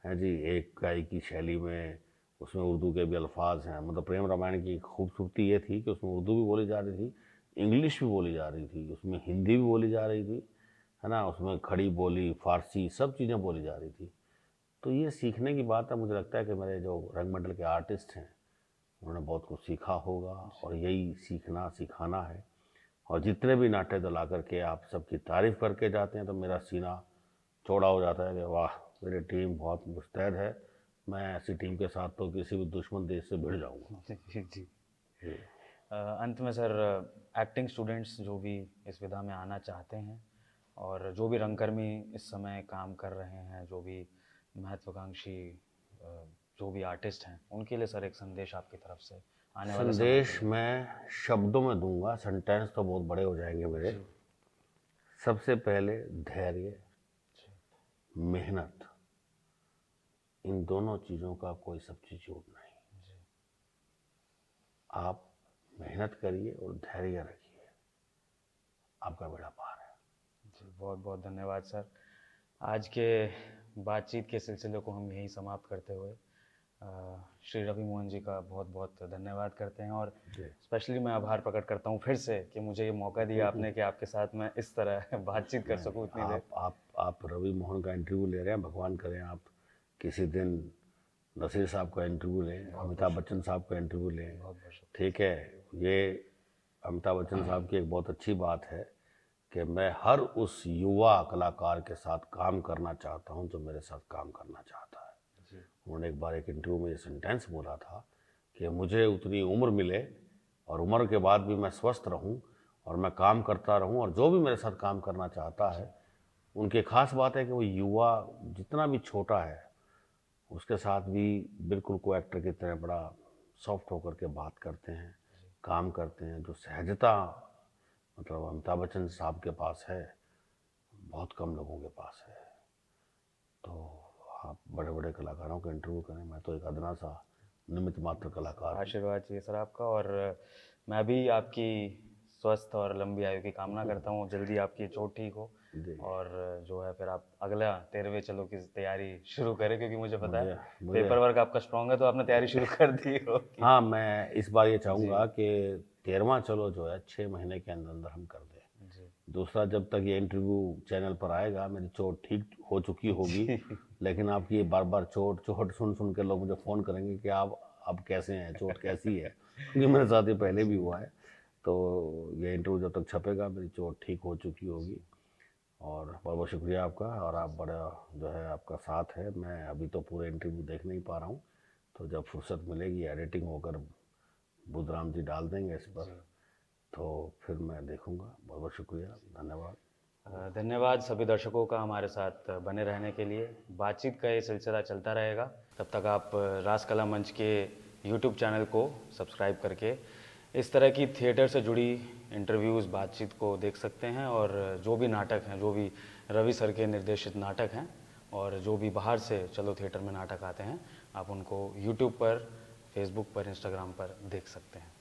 है जी, एक गाय की शैली में, उसमें उर्दू के भी अल्फाज हैं। मतलब प्रेम रामायण की खूबसूरती ये थी कि उसमें उर्दू भी बोली जा रही थी, इंग्लिश भी बोली जा रही थी, उसमें हिंदी भी बोली जा रही थी, है ना, उसमें खड़ी बोली, फारसी, सब चीज़ें बोली जा रही थी। तो ये सीखने की बात है। मुझे लगता है कि मेरे जो रंगमंडल के आर्टिस्ट हैं उन्होंने बहुत कुछ सीखा होगा और यही सीखना सिखाना है। और जितने भी नाट्य दल आकर के आप सबकी तारीफ करके जाते हैं तो मेरा सीना चौड़ा हो जाता है कि वाह, मेरी टीम बहुत मुस्तैद है, मैं ऐसी टीम के साथ तो किसी भी दुश्मन देश से भिड़ जाऊंगा। जी जी। अंत में सर, एक्टिंग स्टूडेंट्स जो भी इस विधा में आना चाहते हैं और जो भी रंगकर्मी इस समय काम कर रहे हैं, जो भी महत्वाकांक्षी जो भी आर्टिस्ट हैं, उनके लिए सर एक संदेश आपकी तरफ से आने वाले समय संदेश मैं शब्दों में दूंगा, सेंटेंस तो बहुत बड़े हो जाएंगे मेरे। सबसे पहले धैर्य, मेहनत, इन दोनों चीज़ों का कोई सब्स्टिट्यूट नहीं। आप मेहनत करिए और धैर्य रखिए, आपका बेड़ा पार है। जी, बहुत बहुत धन्यवाद सर। आज के बातचीत के सिलसिले को हम यहीं समाप्त करते हुए श्री रवि मोहन जी का बहुत बहुत धन्यवाद करते हैं। और स्पेशली मैं आभार प्रकट करता हूँ फिर से कि मुझे ये मौका दिया आपने कि आपके साथ मैं इस तरह बातचीत कर सकूँ इतनी देर। आप रवि मोहन का इंटरव्यू ले रहे हैं, भगवान करें आप किसी दिन नसीर साहब का इंटरव्यू लें, अमिताभ बच्चन साहब का इंटरव्यू लें। ठीक है, ये अमिताभ बच्चन साहब की एक बहुत अच्छी बात है कि मैं हर उस युवा कलाकार के साथ काम करना चाहता हूं जो मेरे साथ काम करना चाहता है। उन्होंने एक बार एक इंटरव्यू में ये सेंटेंस बोला था कि मुझे उतनी उम्र मिले और उम्र के बाद भी मैं स्वस्थ रहूं और मैं काम करता रहूं, और जो भी मेरे साथ काम करना चाहता है, उनकी खास बात है कि वो युवा जितना भी छोटा है उसके साथ भी बिल्कुल को एक्टर की तरह बड़ा सॉफ्ट होकर के बात करते हैं, काम करते हैं। जो सहजता मतलब अमिताभ बच्चन साहब के पास है, बहुत कम लोगों के पास है। तो आप बड़े बड़े कलाकारों का इंटरव्यू करें, मैं तो एक अदना सा निमित्त मात्र कलाकार। आशीर्वाद चाहिए सर आपका, और मैं भी आपकी स्वस्थ और लंबी आयु की कामना करता हूँ। जल्दी आपकी चोट ठीक हो और जो है फिर आप अगला 13वें चलो की तैयारी शुरू करें, क्योंकि मुझे पता है पेपर वर्क आपका स्ट्रॉन्ग है, तो आपने तैयारी शुरू कर दी होगी। हाँ, मैं इस बार ये चाहूँगा कि 13वां चलो जो है 6 महीने के अंदर अंदर हम कर दें। दूसरा, जब तक ये इंटरव्यू चैनल पर आएगा मेरी चोट ठीक हो चुकी होगी, लेकिन आपकी ये बार बार चोट सुन सुन के लोग मुझे फ़ोन करेंगे कि आप अब कैसे हैं, चोट कैसी है, क्योंकि मेरे साथ ये पहले भी हुआ है। तो ये इंटरव्यू जब तक छपेगा मेरी चोट ठीक हो चुकी होगी। और बहुत बहुत शुक्रिया आपका, और आप बड़ा जो है आपका साथ है। मैं अभी तो पूरे इंटरव्यू देख नहीं पा रहा हूँ, तो जब फुर्सत मिलेगी एडिटिंग होकर बुधराम जी डाल देंगे इस पर, तो फिर मैं देखूंगा। बहुत बहुत शुक्रिया, धन्यवाद। धन्यवाद सभी दर्शकों का हमारे साथ बने रहने के लिए। बातचीत का ये सिलसिला चलता रहेगा, तब तक आप रास कला मंच के यूट्यूब चैनल को सब्सक्राइब करके इस तरह की थिएटर से जुड़ी इंटरव्यूज़, बातचीत को देख सकते हैं। और जो भी नाटक हैं, जो भी रवि सर के निर्देशित नाटक हैं, और जो भी बाहर से चलो थिएटर में नाटक आते हैं, आप उनको यूट्यूब पर, फेसबुक पर, इंस्टाग्राम पर देख सकते हैं।